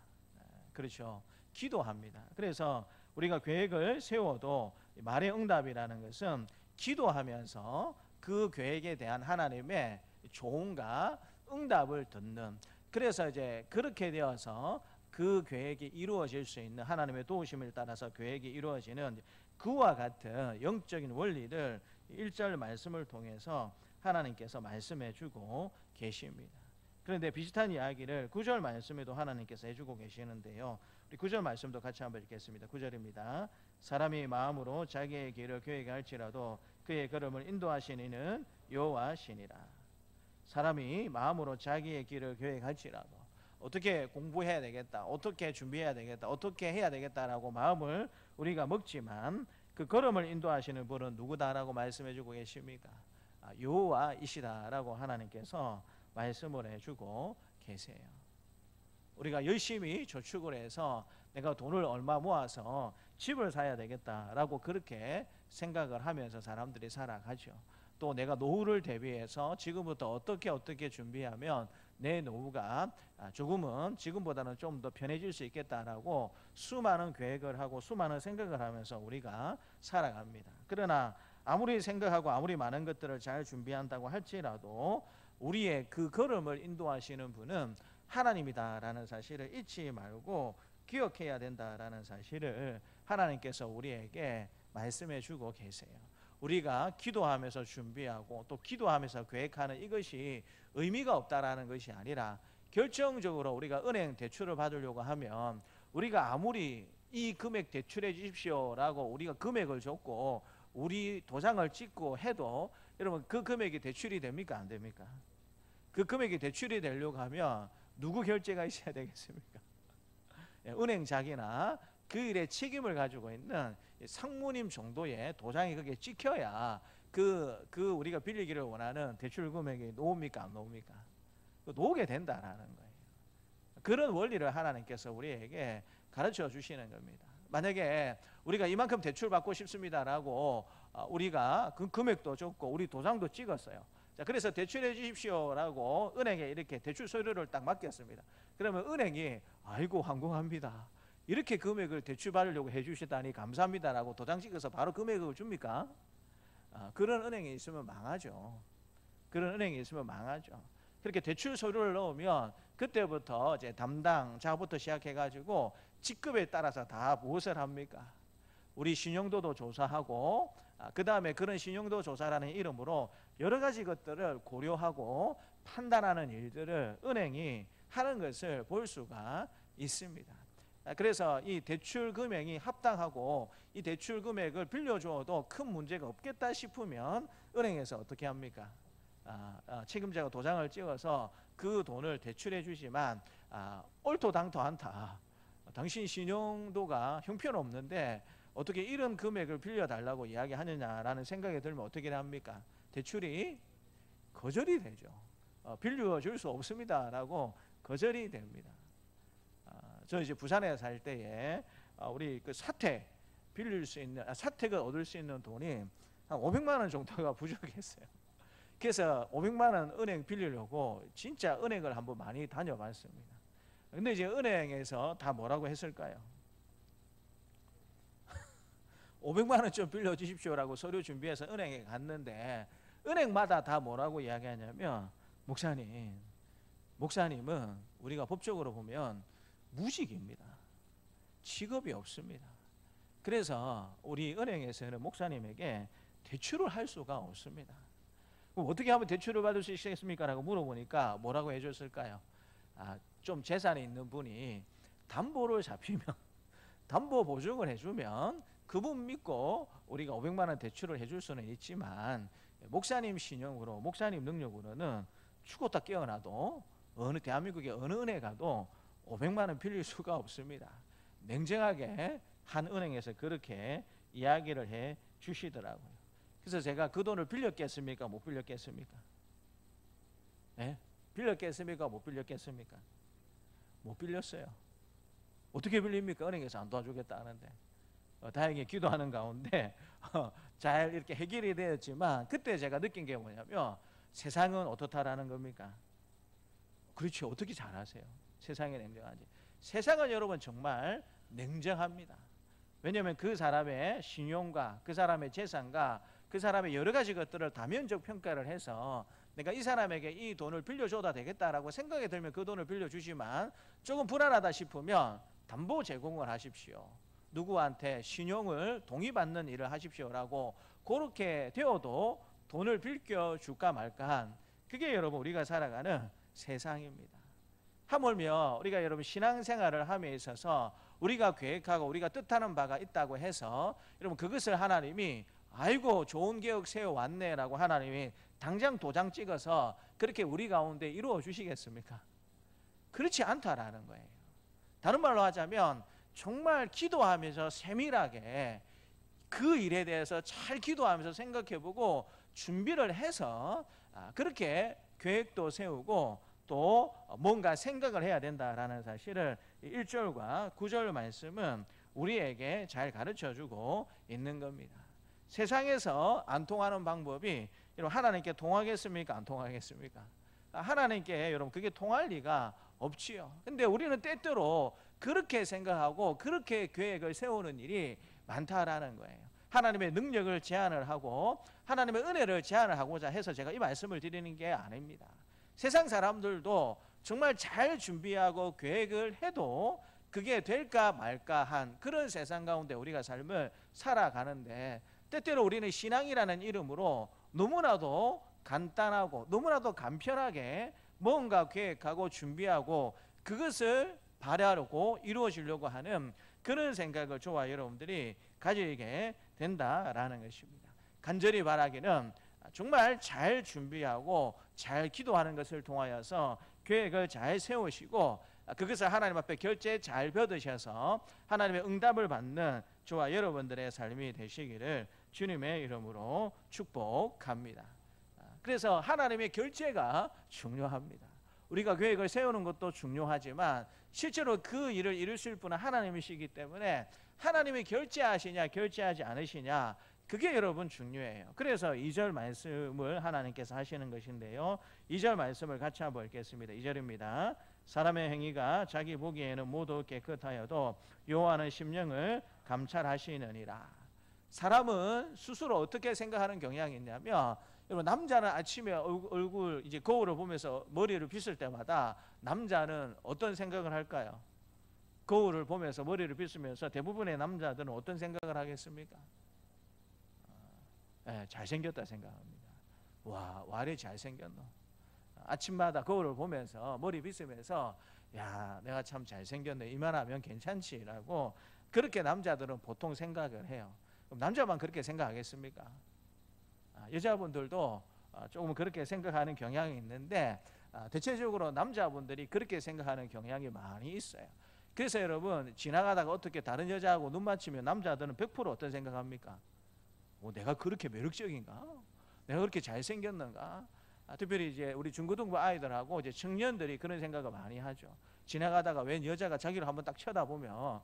그렇죠. 기도합니다. 그래서 우리가 계획을 세워도 말의 응답이라는 것은 기도하면서 그 계획에 대한 하나님의 조언과 응답을 듣는, 그래서 이제 그렇게 되어서 그 계획이 이루어질 수 있는, 하나님의 도우심을 따라서 계획이 이루어지는 그와 같은 영적인 원리를 1절 말씀을 통해서 하나님께서 말씀해 주고 계십니다. 그런데 비슷한 이야기를 9절 말씀에도 하나님께서 해주고 계시는데요. 우리 9절 말씀도 같이 한번 읽겠습니다. 9절입니다. 사람이 마음으로 자기의 길을 계획할지라도 그의 걸음을 인도하시는 이는 여호와시니라. 사람이 마음으로 자기의 길을 계획할지라도, 어떻게 공부해야 되겠다, 어떻게 준비해야 되겠다, 어떻게 해야 되겠다라고 마음을 우리가 먹지만 그 걸음을 인도하시는 분은 누구다라고 말씀해주고 계십니까? 여호와이시다라고 하나님께서 말씀을 해주고 계세요. 우리가 열심히 저축을 해서 내가 돈을 얼마 모아서 집을 사야 되겠다라고 그렇게 생각을 하면서 사람들이 살아가죠. 또 내가 노후를 대비해서 지금부터 어떻게 준비하면 내 노후가 조금은 지금보다는 좀 더 편해질 수 있겠다라고 수많은 계획을 하고 수많은 생각을 하면서 우리가 살아갑니다. 그러나 아무리 생각하고 아무리 많은 것들을 잘 준비한다고 할지라도 우리의 그 걸음을 인도하시는 분은 하나님이다라는 사실을 잊지 말고 기억해야 된다라는 사실을 하나님께서 우리에게 말씀해 주고 계세요. 우리가 기도하면서 준비하고 또 기도하면서 계획하는 이것이 의미가 없다라는 것이 아니라, 결정적으로 우리가 은행 대출을 받으려고 하면 우리가 아무리 이 금액 대출해 주십시오라고 우리가 금액을 줬고 우리 도장을 찍고 해도, 여러분 그 금액이 대출이 됩니까? 안 됩니까? 그 금액이 대출이 되려고 하면 누구 결제가 있어야 되겠습니까? 은행 자기나 그 일에 책임을 가지고 있는 상무님 정도의 도장이 그게 찍혀야 그 우리가 빌리기를 원하는 대출 금액이 놓습니까? 안 놓습니까? 놓게 된다라는 거예요. 그런 원리를 하나님께서 우리에게 가르쳐 주시는 겁니다. 만약에 우리가 이만큼 대출 받고 싶습니다라고 우리가 그 금액도 줬고 우리 도장도 찍었어요. 자, 그래서 대출해 주십시오라고 은행에 이렇게 대출 서류를 딱 맡겼습니다. 그러면 은행이 아이고 황공합니다, 이렇게 금액을 대출 받으려고 해주시다니 감사합니다라고 도장 찍어서 바로 금액을 줍니까? 그런 은행이 있으면 망하죠. 그런 은행이 있으면 망하죠. 그렇게 대출 서류를 넣으면 그때부터 이제 담당자부터 시작해가지고 직급에 따라서 다 무엇을 합니까? 우리 신용도도 조사하고 그 다음에 그런 신용도 조사라는 이름으로 여러 가지 것들을 고려하고 판단하는 일들을 은행이 하는 것을 볼 수가 있습니다. 그래서 이 대출 금액이 합당하고 이 대출 금액을 빌려줘도 큰 문제가 없겠다 싶으면 은행에서 어떻게 합니까? 책임자가 도장을 찍어서 그 돈을 대출해 주지만 옳도당토 않다, 당신 신용도가 형편없는데 어떻게 이런 금액을 빌려달라고 이야기하느냐라는 생각이 들면 어떻게 합니까? 대출이 거절이 되죠. 빌려줄 수 없습니다라고 거절이 됩니다. 저 이제 부산에 살 때에 우리 그 사택 빌릴 수 있는 사택을 얻을 수 있는 돈이 한 500만 원 정도가 부족했어요. 그래서 500만 원 은행 빌리려고 진짜 은행을 한번 많이 다녀봤습니다. 근데 이제 은행에서 다 뭐라고 했을까요? 500만 원 좀 빌려주십시오라고 서류 준비해서 은행에 갔는데 은행마다 다 뭐라고 이야기하냐면, 목사님은 우리가 법적으로 보면 무직입니다. 직업이 없습니다. 그래서 우리 은행에서는 목사님에게 대출을 할 수가 없습니다. 그럼 어떻게 하면 대출을 받을 수 있겠습니까? 라고 물어보니까 뭐라고 해줬을까요? 좀 재산이 있는 분이 담보를 잡히면 담보 보증을 해주면 그분 믿고 우리가 500만 원 대출을 해줄 수는 있지만 목사님 신용으로, 목사님 능력으로는 죽었다 깨어나도 어느 대한민국의 어느 은행 가도 500만 원 빌릴 수가 없습니다. 냉정하게 한 은행에서 그렇게 이야기를 해 주시더라고요. 그래서 제가 그 돈을 빌렸겠습니까? 못 빌렸겠습니까? 예? 빌렸겠습니까? 못 빌렸겠습니까? 못 빌렸어요. 어떻게 빌립니까? 은행에서 안 도와주겠다 하는데 다행히 기도하는 가운데 잘 이렇게 해결이 되었지만 그때 제가 느낀 게 뭐냐면 세상은 어떻다라는 겁니까? 그렇죠. 어떻게 잘하세요? 세상이 냉정하지. 세상은 여러분 정말 냉정합니다. 왜냐하면 그 사람의 신용과 그 사람의 재산과 그 사람의 여러 가지 것들을 다면적 평가를 해서 내가 이 사람에게 이 돈을 빌려줘도 되겠다라고 생각이 들면 그 돈을 빌려주지만 조금 불안하다 싶으면 담보 제공을 하십시오. 누구한테 신용을 동의받는 일을 하십시오라고 그렇게 되어도 돈을 빌려줄까 말까한 그게 여러분 우리가 살아가는 세상입니다. 하물며 우리가 여러분 신앙생활을 함에 있어서 우리가 계획하고 우리가 뜻하는 바가 있다고 해서 여러분 그것을 하나님이 아이고 좋은 계획 세워왔네라고 하나님이 당장 도장 찍어서 그렇게 우리 가운데 이루어 주시겠습니까? 그렇지 않다라는 거예요. 다른 말로 하자면 정말 기도하면서 세밀하게 그 일에 대해서 잘 기도하면서 생각해보고 준비를 해서 그렇게 계획도 세우고 또 뭔가 생각을 해야 된다라는 사실을 1절과 9절 말씀은 우리에게 잘 가르쳐주고 있는 겁니다. 세상에서 안 통하는 방법이 여러분 하나님께 통하겠습니까? 안 통하겠습니까? 하나님께 여러분 그게 통할 리가 없지요. 근데 우리는 때때로 그렇게 생각하고 그렇게 계획을 세우는 일이 많다라는 거예요. 하나님의 능력을 제한을 하고 하나님의 은혜를 제한을 하고자 해서 제가 이 말씀을 드리는 게 아닙니다. 세상 사람들도 정말 잘 준비하고 계획을 해도 그게 될까 말까 한 그런 세상 가운데 우리가 삶을 살아가는데 때때로 우리는 신앙이라는 이름으로 너무나도 간단하고 너무나도 간편하게 뭔가 계획하고 준비하고 그것을 발휘하려고 이루어지려고 하는 그런 생각을 저와 여러분들이 가지게 된다라는 것입니다. 간절히 바라기는 정말 잘 준비하고 잘 기도하는 것을 통하여서 계획을 잘 세우시고 그것을 하나님 앞에 결제 잘 받으셔서 하나님의 응답을 받는 저와 여러분들의 삶이 되시기를 주님의 이름으로 축복합니다. 그래서 하나님의 결제가 중요합니다. 우리가 계획을 세우는 것도 중요하지만 실제로 그 일을 이루실 분은 하나님이시기 때문에 하나님이 결제하시냐 결제하지 않으시냐 그게 여러분 중요해요. 그래서 2절 말씀을 하나님께서 하시는 것인데요. 2절 말씀을 같이 한번 읽겠습니다. 2절입니다. 사람의 행위가 자기 보기에는 모두 깨끗하여도 여호와는 심령을 감찰하시느니라. 사람은 스스로 어떻게 생각하는 경향이 있냐면 여러분 남자는 아침에 얼굴 이제 거울을 보면서 머리를 빗을 때마다 남자는 어떤 생각을 할까요? 거울을 보면서 머리를 빗으면서 대부분의 남자들은 어떤 생각을 하겠습니까? 잘생겼다 생각합니다. 와, 와리 잘생겼노. 아침마다 거울을 보면서 머리 빗으면서 야, 내가 참 잘생겼네. 이만하면 괜찮지라고 그렇게 남자들은 보통 생각을 해요. 그럼 남자만 그렇게 생각하겠습니까? 여자분들도 조금 그렇게 생각하는 경향이 있는데 대체적으로 남자분들이 그렇게 생각하는 경향이 많이 있어요. 그래서 여러분 지나가다가 어떻게 다른 여자하고 눈 맞추면 남자들은 100% 어떤 생각합니까? 내가 그렇게 매력적인가? 내가 그렇게 잘생겼는가? 특별히 이제 우리 중고등부 아이들하고 이제 청년들이 그런 생각을 많이 하죠. 지나가다가 웬 여자가 자기를 한번 딱 쳐다보면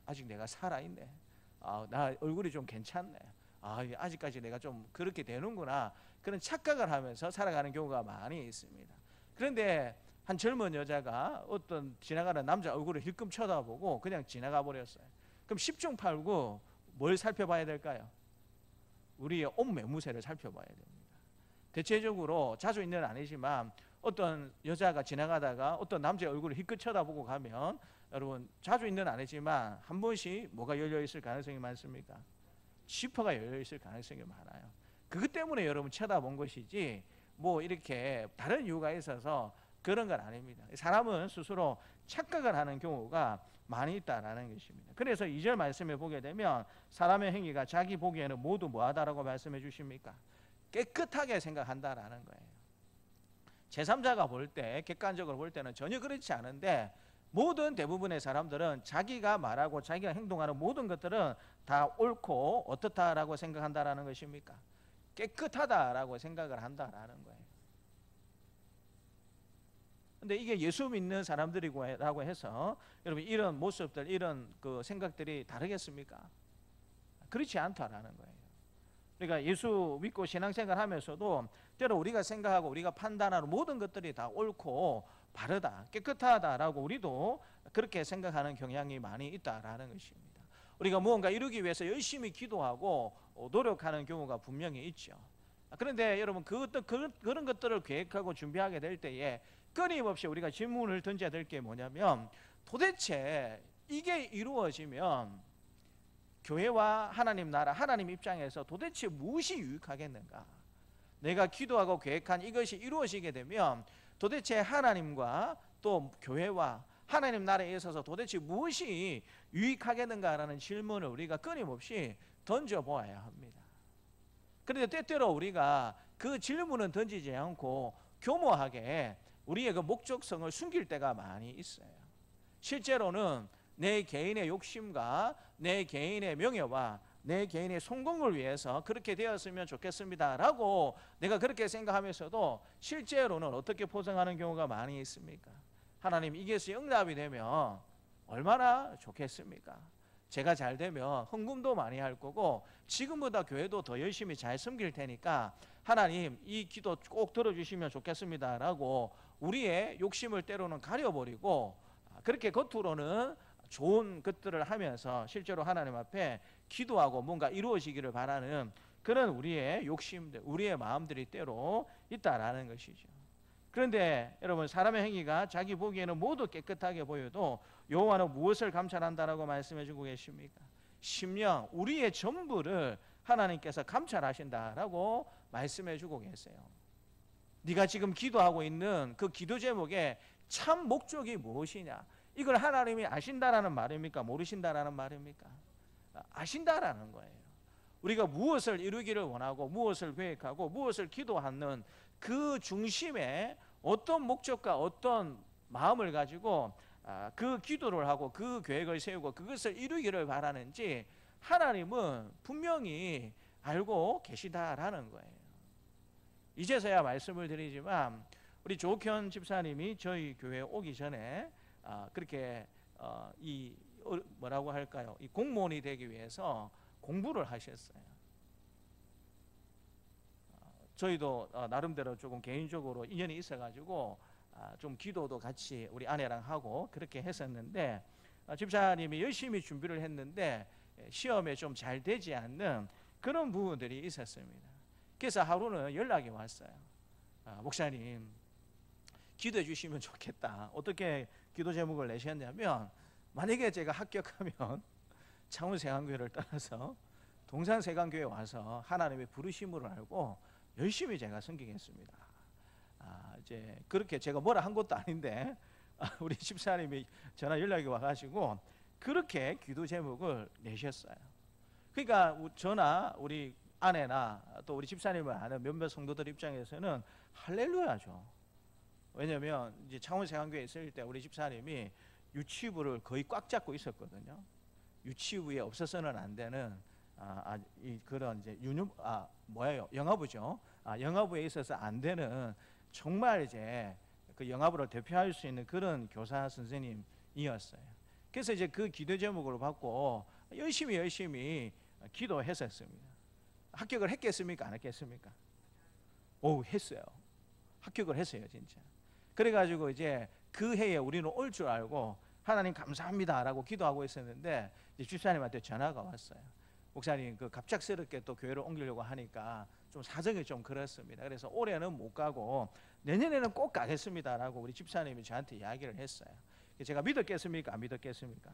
아직 내가 살아있네. 나 얼굴이 좀 괜찮네. 아직까지 내가 좀 그렇게 되는구나. 그런 착각을 하면서 살아가는 경우가 많이 있습니다. 그런데 한 젊은 여자가 어떤 지나가는 남자 얼굴을 힐끔 쳐다보고 그냥 지나가 버렸어요. 그럼 10중 8구 뭘 살펴봐야 될까요? 우리의 옷 매무새를 살펴봐야 됩니다. 대체적으로 자주 있는 아니지만 어떤 여자가 지나가다가 어떤 남자의 얼굴을 힐끗 쳐다보고 가면 여러분 자주 있는 아니지만 한 번씩 뭐가 열려 있을 가능성이 많습니까? 지퍼가 열려 있을 가능성이 많아요. 그것 때문에 여러분 쳐다본 것이지 뭐 이렇게 다른 이유가 있어서 그런 건 아닙니다. 사람은 스스로 착각을 하는 경우가 많이 있다라는 것입니다. 그래서 2절 말씀에 보게 되면 사람의 행위가 자기 보기에는 모두 뭐하다라고 말씀해 주십니까? 깨끗하게 생각한다라는 거예요. 제3자가 볼 때 객관적으로 볼 때는 전혀 그렇지 않은데 모든 대부분의 사람들은 자기가 말하고 자기가 행동하는 모든 것들은 다 옳고 어떻다라고 생각한다라는 것입니까? 깨끗하다라고 생각을 한다라는 거예요. 근데 이게 예수 믿는 사람들이라고 해서 여러분 이런 모습들, 이런 그 생각들이 다르겠습니까? 그렇지 않다라는 거예요. 그러니까 예수 믿고 신앙생활 하면서도 때로 우리가 생각하고 우리가 판단하는 모든 것들이 다 옳고 바르다, 깨끗하다라고 우리도 그렇게 생각하는 경향이 많이 있다라는 것입니다. 우리가 무언가 이루기 위해서 열심히 기도하고 노력하는 경우가 분명히 있죠. 그런데 여러분 그런 것들을 계획하고 준비하게 될 때에 끊임없이 우리가 질문을 던져야 될 게 뭐냐면, 도대체 이게 이루어지면 교회와 하나님 나라, 하나님 입장에서 도대체 무엇이 유익하겠는가? 내가 기도하고 계획한 이것이 이루어지게 되면 도대체 하나님과 또 교회와 하나님 나라에 있어서 도대체 무엇이 유익하겠는가라는 질문을 우리가 끊임없이 던져보아야 합니다. 그런데 때때로 우리가 그 질문은 던지지 않고 교모하게 우리의 그 목적성을 숨길 때가 많이 있어요. 실제로는 내 개인의 욕심과 내 개인의 명예와 내 개인의 성공을 위해서 그렇게 되었으면 좋겠습니다 라고 내가 그렇게 생각하면서도 실제로는 어떻게 포장하는 경우가 많이 있습니까? 하나님, 이것이 응답이 되면 얼마나 좋겠습니까? 제가 잘 되면 헌금도 많이 할 거고 지금보다 교회도 더 열심히 잘 섬길 테니까 하나님, 이 기도 꼭 들어주시면 좋겠습니다 라고 우리의 욕심을 때로는 가려버리고, 그렇게 겉으로는 좋은 것들을 하면서 실제로 하나님 앞에 기도하고 뭔가 이루어지기를 바라는 그런 우리의 욕심들, 우리의 마음들이 때로 있다라는 것이죠. 그런데 여러분, 사람의 행위가 자기 보기에는 모두 깨끗하게 보여도 여호와는 무엇을 감찰한다라고 말씀해 주고 계십니까? 심령, 우리의 전부를 하나님께서 감찰하신다라고 말씀해 주고 계세요. 네가 지금 기도하고 있는 그 기도 제목의 참 목적이 무엇이냐? 이걸 하나님이 아신다라는 말입니까? 모르신다라는 말입니까? 아신다라는 거예요. 우리가 무엇을 이루기를 원하고 무엇을 계획하고 무엇을 기도하는 그 중심에 어떤 목적과 어떤 마음을 가지고 그 기도를 하고 그 계획을 세우고 그것을 이루기를 바라는지 하나님은 분명히 알고 계시다라는 거예요. 이제서야 말씀을 드리지만 우리 조옥현 집사님이 저희 교회에 오기 전에 그렇게 이 뭐라고 할까요? 이 공무원이 되기 위해서 공부를 하셨어요. 저희도 나름대로 조금 개인적으로 인연이 있어가지고 좀 기도도 같이 우리 아내랑 하고 그렇게 했었는데, 집사님이 열심히 준비를 했는데 시험에 좀 잘 되지 않는 그런 부분들이 있었습니다. 그래서 하루는 연락이 왔어요. 목사님, 기도해 주시면 좋겠다. 어떻게 기도 제목을 내셨냐면, 만약에 제가 합격하면 창원세강교회를 떠나서 동산세강교회에 와서 하나님의 부르심으로 알고 열심히 제가 섬기겠습니다. 이제 그렇게 제가 뭐라 한 것도 아닌데 우리 집사님이 전화 연락이 와가지고 그렇게 기도 제목을 내셨어요. 그러니까 저나 우리 아내나 또 우리 집사님을 아는 몇몇 성도들 입장에서는 할렐루야죠. 왜냐하면 이제 창원세강교회에 있을 때 우리 집사님이 유치부를 거의 꽉 잡고 있었거든요. 유치부에 없어서는 안 되는 그런 이제 영화부죠. 영화부에 있어서 안 되는 정말 이제 그 영화부를 대표할 수 있는 그런 교사 선생님이었어요. 그래서 이제 그 기도 제목으로 받고 열심히 기도했었습니다. 합격을 했겠습니까? 안 했겠습니까? 오, 했어요. 합격을 했어요, 진짜. 그래가지고 이제 그 해에 우리는 올 줄 알고 하나님 감사합니다라고 기도하고 있었는데 이제 집사님한테 전화가 왔어요. 목사님, 그 갑작스럽게 또 교회를 옮기려고 하니까 좀 사정이 좀 그렇습니다. 그래서 올해는 못 가고 내년에는 꼭 가겠습니다라고 우리 집사님이 저한테 이야기를 했어요. 제가 믿었겠습니까? 안 믿었겠습니까?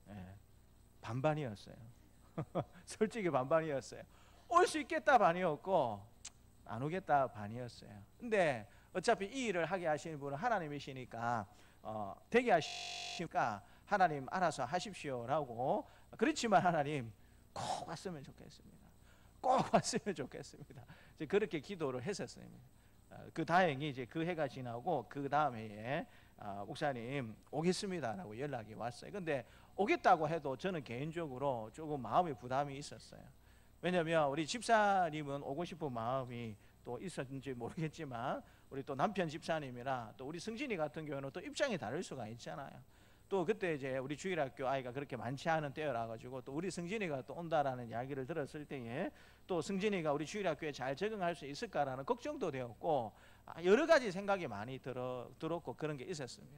네, 반반이었어요. 솔직히 반반이었어요. 올 수 있겠다 반이었고 안 오겠다 반이었어요. 근데 어차피 이 일을 하게 하시는 분은 하나님이시니까 되게 하시니까 하나님 알아서 하십시오라고. 그렇지만 하나님 꼭 왔으면 좋겠습니다. 꼭 왔으면 좋겠습니다. 이제 그렇게 기도를 했었습니다. 그 다행히 이제 그 해가 지나고 그 다음 해에 목사님 오겠습니다라고 연락이 왔어요. 근데 오겠다고 해도 저는 개인적으로 조금 마음의 부담이 있었어요. 왜냐하면 우리 집사님은 오고 싶은 마음이 또 있었는지 모르겠지만 우리 또 남편 집사님이랑 또 우리 승진이 같은 경우는 또 입장이 다를 수가 있잖아요. 또 그때 이제 우리 주일학교 아이가 그렇게 많지 않은 때여라 가지고 또 우리 승진이가 또 온다라는 이야기를 들었을 때에 또 승진이가 우리 주일학교에 잘 적응할 수 있을까라는 걱정도 되었고 여러 가지 생각이 많이 들었고 그런 게 있었습니다.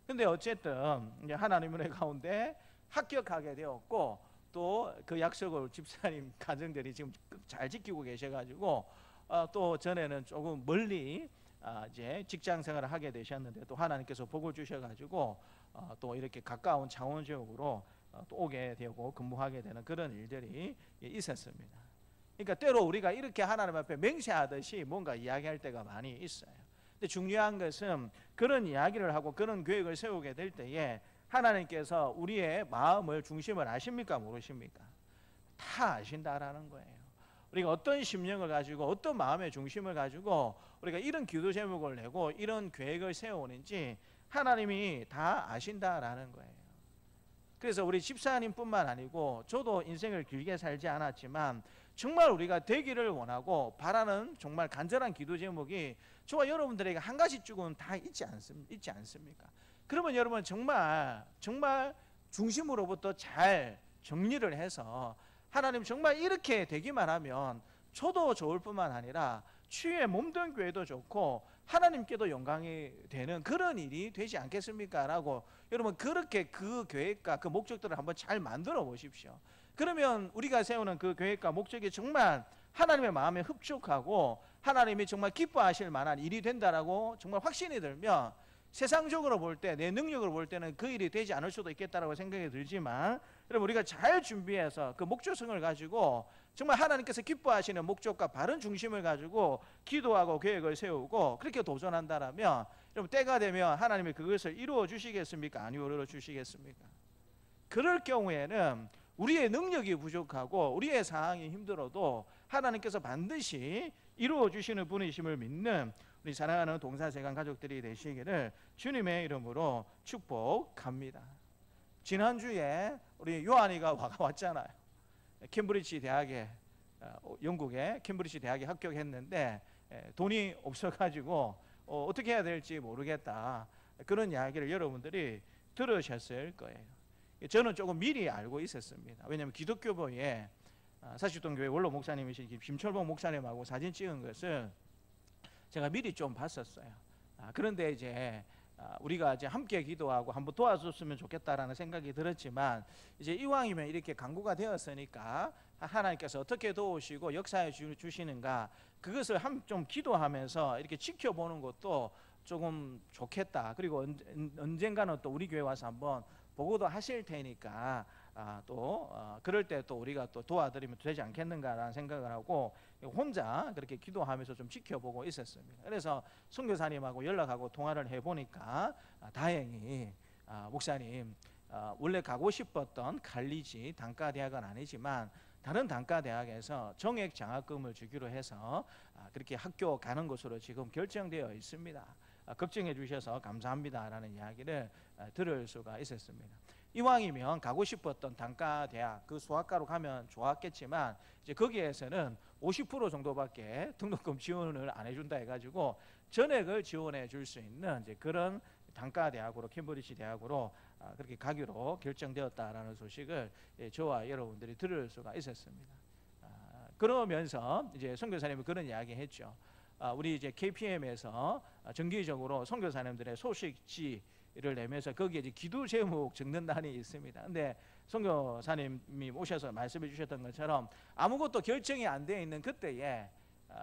근데 어쨌든 이제 하나님의 은혜 가운데 합격하게 되었고 또 그 약속을 집사님 가정들이 지금 잘 지키고 계셔가지고 또 전에는 조금 멀리 이제 직장 생활을 하게 되셨는데 또 하나님께서 복을 주셔가지고 또 이렇게 가까운 창원 지역으로 또 오게 되고 근무하게 되는 그런 일들이 있었습니다. 그러니까 때로 우리가 이렇게 하나님 앞에 맹세하듯이 뭔가 이야기할 때가 많이 있어요. 근데 중요한 것은 그런 이야기를 하고 그런 계획을 세우게 될 때에 하나님께서 우리의 마음을 중심을 아십니까 모르십니까? 다 아신다라는 거예요. 우리가 어떤 심령을 가지고 어떤 마음의 중심을 가지고 우리가 이런 기도 제목을 내고 이런 계획을 세우는지 하나님이 다 아신다라는 거예요. 그래서 우리 집사님뿐만 아니고 저도 인생을 길게 살지 않았지만 정말 우리가 되기를 원하고 바라는 정말 간절한 기도 제목이 저와 여러분들에게 한 가지씩은 다 있지 않습니까? 그러면 여러분 정말 중심으로부터 잘 정리를 해서 하나님 정말 이렇게 되기만 하면 저도 좋을 뿐만 아니라 주위의 몸된 교회도 좋고 하나님께도 영광이 되는 그런 일이 되지 않겠습니까? 라고 여러분 그렇게 그 계획과 그 목적들을 한번 잘 만들어 보십시오. 그러면 우리가 세우는 그 계획과 목적이 정말 하나님의 마음에 흡족하고 하나님이 정말 기뻐하실 만한 일이 된다라고 정말 확신이 들면 세상적으로 볼 때 내 능력으로 볼 때는 그 일이 되지 않을 수도 있겠다라고 생각이 들지만 여러분 우리가 잘 준비해서 그 목적성을 가지고 정말 하나님께서 기뻐하시는 목적과 바른 중심을 가지고 기도하고 계획을 세우고 그렇게 도전한다라면 여러분 때가 되면 하나님이 그것을 이루어 주시겠습니까? 안 이루어 주시겠습니까? 그럴 경우에는 우리의 능력이 부족하고 우리의 상황이 힘들어도 하나님께서 반드시 이루어 주시는 분이심을 믿는 우리 사랑하는 동사세관 가족들이 되시기를 주님의 이름으로 축복합니다. 지난주에 우리 요한이가 왔잖아요. 캠브리지 대학에 영국의 캠브리지 대학에 합격했는데 돈이 없어가지고 어떻게 해야 될지 모르겠다 그런 이야기를 여러분들이 들으셨을 거예요. 저는 조금 미리 알고 있었습니다. 왜냐하면 기독교보에 사십동교회 원로 목사님이신 김철봉 목사님하고 사진 찍은 것을 제가 미리 좀 봤었어요. 그런데 이제 우리가 이제 함께 기도하고 한번 도와줬으면 좋겠다라는 생각이 들었지만 이제 이왕이면 이렇게 강구가 되었으니까 하나님께서 어떻게 도우시고 역사해 주시는가 그것을 좀 기도하면서 이렇게 지켜보는 것도 조금 좋겠다. 그리고 언젠가는 또 우리 교회 와서 한번 보고도 하실 테니까 그럴 때 또 우리가 또 도와드리면 되지 않겠는가라는 생각을 하고 혼자 그렇게 기도하면서 좀 지켜보고 있었습니다. 그래서 선교사님하고 연락하고 통화를 해보니까 다행히 목사님 원래 가고 싶었던 칼리지 단과대학은 아니지만 다른 단과대학에서 정액 장학금을 주기로 해서 그렇게 학교 가는 것으로 지금 결정되어 있습니다. 걱정해 주셔서 감사합니다라는 이야기를 들을 수가 있었습니다. 이왕이면 가고 싶었던 단과대학 그 수학과로 가면 좋았겠지만 이제 거기에서는 50% 정도밖에 등록금 지원을 안 해준다 해가지고 전액을 지원해 줄 수 있는 이제 그런 단과대학으로 캠브리지 대학으로 그렇게 가기로 결정되었다라는 소식을 저와 여러분들이 들을 수가 있었습니다. 그러면서 이제 선교사님이 그런 이야기했죠. 우리 이제 KPM에서 정기적으로 선교사님들의 소식지를 내면서 거기에 이제 기도 제목 적는 단이 있습니다. 근데 선교사님이 오셔서 말씀해 주셨던 것처럼 아무것도 결정이 안 돼 있는 그때에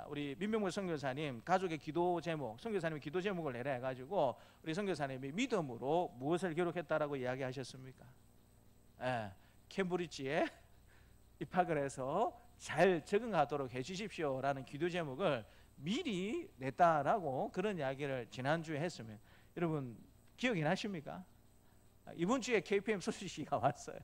우리 민병무 선교사님 가족의 기도 제목, 선교사님이 기도 제목을 내라 해가지고 우리 선교사님이 믿음으로 무엇을 기록했다라고 이야기하셨습니까? 캠브리지에 입학을 해서 잘 적응하도록 해주십시오라는 기도 제목을 미리 냈다라고 그런 이야기를 지난주에 했으면 여러분 기억이 나십니까? 이번 주에 KPM 소식지가 왔어요.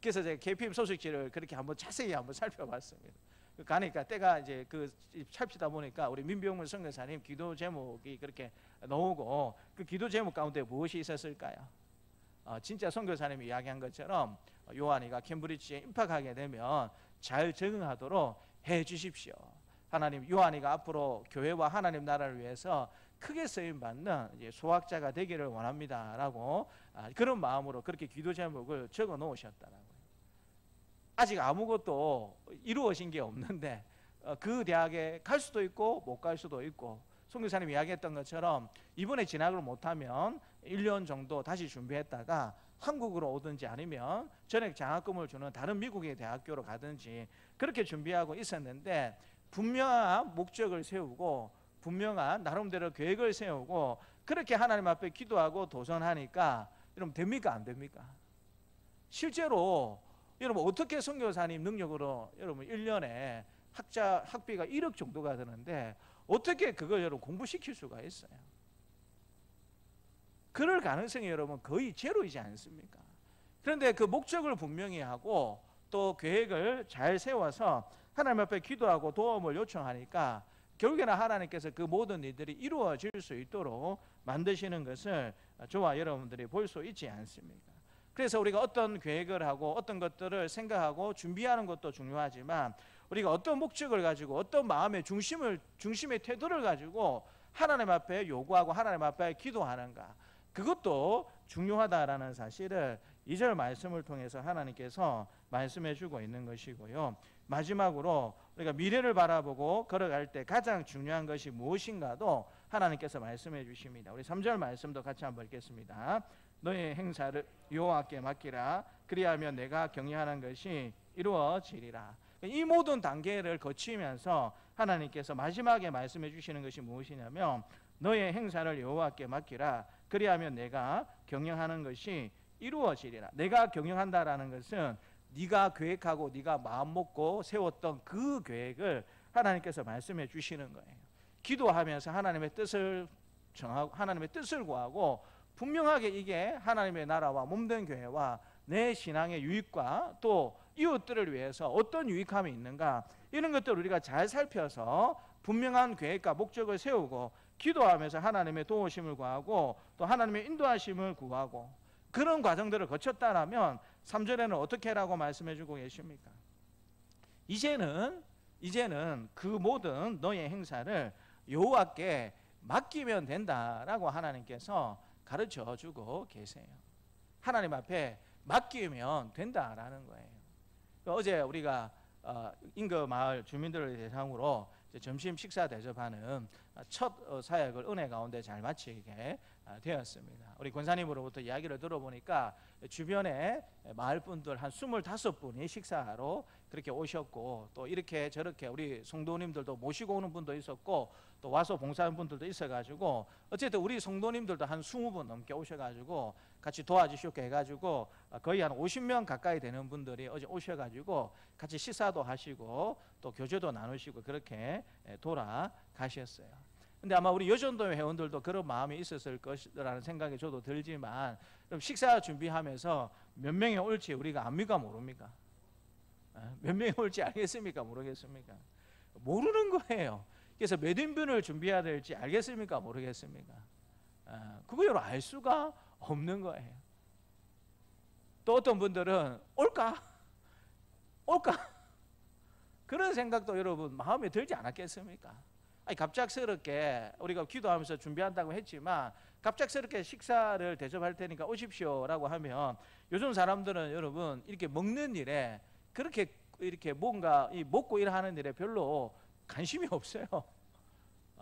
그래서 제가 KPM 소식지를 그렇게 한번 자세히 한번 살펴봤습니다. 가니까 때가 이제 그 살피다 보니까 우리 민병문 선교사님 기도 제목이 그렇게 놓고 그 기도 제목 가운데 무엇이 있었을까요? 진짜 선교사님이 이야기한 것처럼 요한이가 캠브리지에 입학하게 되면 잘 적응하도록 해 주십시오. 하나님, 요한이가 앞으로 교회와 하나님 나라를 위해서 크게 쓰임받는 소학자가 되기를 원합니다라고 그런 마음으로 그렇게 기도 제목을 적어 놓으셨더라고요. 아직 아무것도 이루어진 게 없는데 그 대학에 갈 수도 있고 못 갈 수도 있고, 선교사님이 이야기했던 것처럼 이번에 진학을 못하면 1년 정도 다시 준비했다가 한국으로 오든지 아니면 전액 장학금을 주는 다른 미국의 대학교로 가든지 그렇게 준비하고 있었는데, 분명한 목적을 세우고 분명한 나름대로 계획을 세우고 그렇게 하나님 앞에 기도하고 도전하니까 여러분 됩니까 안 됩니까? 실제로 여러분 어떻게 선교사님 능력으로 여러분 1년에 학비가 1억 정도가 드는데 어떻게 그걸 여러분 공부시킬 수가 있어요? 그럴 가능성이 여러분 거의 제로이지 않습니까? 그런데 그 목적을 분명히 하고 또 계획을 잘 세워서 하나님 앞에 기도하고 도움을 요청하니까 결국에는 하나님께서 그 모든 일들이 이루어질 수 있도록 만드시는 것을 저와 여러분들이 볼 수 있지 않습니까? 그래서 우리가 어떤 계획을 하고 어떤 것들을 생각하고 준비하는 것도 중요하지만 우리가 어떤 목적을 가지고 어떤 마음의 중심의 태도를 가지고 하나님 앞에 요구하고 하나님 앞에 기도하는가, 그것도 중요하다라는 사실을 2절 말씀을 통해서 하나님께서 말씀해 주고 있는 것이고요. 마지막으로 우리가 미래를 바라보고 걸어갈 때 가장 중요한 것이 무엇인가도 하나님께서 말씀해 주십니다. 우리 3절 말씀도 같이 한번 읽겠습니다. 너의 행사를 여호와께 맡기라. 그리하면 내가 격려하는 것이 이루어지리라. 이 모든 단계를 거치면서 하나님께서 마지막에 말씀해 주시는 것이 무엇이냐면 너의 행사를 여호와께 맡기라. 그리하면 내가 경영하는 것이 이루어지리라. 내가 경영한다라는 것은 네가 계획하고 네가 마음 먹고 세웠던 그 계획을 하나님께서 말씀해 주시는 거예요. 기도하면서 하나님의 뜻을 정하고 하나님의 뜻을 구하고 분명하게 이게 하나님의 나라와 몸된 교회와 내 신앙의 유익과 또 이웃들을 위해서 어떤 유익함이 있는가, 이런 것들을 우리가 잘 살펴서 분명한 계획과 목적을 세우고 기도하면서 하나님의 도우심을 구하고 또 하나님의 인도하심을 구하고 그런 과정들을 거쳤다라면 3절에는 어떻게 하라고 말씀해 주고 계십니까? 이제는 그 모든 너의 행사를 여호와께 맡기면 된다라고 하나님께서 가르쳐 주고 계세요. 하나님 앞에 맡기면 된다라는 거예요. 어제 우리가 인거 마을 주민들을 대상으로 점심 식사 대접하는 첫 사역을 은혜 가운데 잘 마치게 되었습니다. 우리 권사님으로부터 이야기를 들어보니까 주변에 마을 분들 한 25분이 식사로 그렇게 오셨고 또 이렇게 저렇게 우리 성도님들도 모시고 오는 분도 있었고 또 와서 봉사하는 분들도 있어가지고 어쨌든 우리 성도님들도 한 20분 넘게 오셔가지고 같이 도와주시고 해가지고 거의 한 50명 가까이 되는 분들이 어제 오셔가지고 같이 식사도 하시고 또 교제도 나누시고 그렇게 돌아가셨어요. 근데 아마 우리 여전도 회원들도 그런 마음이 있었을 것이라는 생각이 저도 들지만 식사 준비하면서 몇 명이 올지 우리가 압니까 모릅니까? 몇 명이 올지 알겠습니까 모르겠습니까? 모르는 거예요. 그래서 몇 인분을 준비해야 될지 알겠습니까 모르겠습니까? 그거 여러분 알 수가 없는 거예요. 또 어떤 분들은 올까 그런 생각도 여러분 마음에 들지 않았겠습니까? 아니 갑작스럽게 우리가 기도하면서 준비한다고 했지만 갑작스럽게 식사를 대접할 테니까 오십시오라고 하면 요즘 사람들은 여러분 이렇게 먹는 일에 그렇게 이렇게 뭔가 먹고 일하는 일에 별로 관심이 없어요.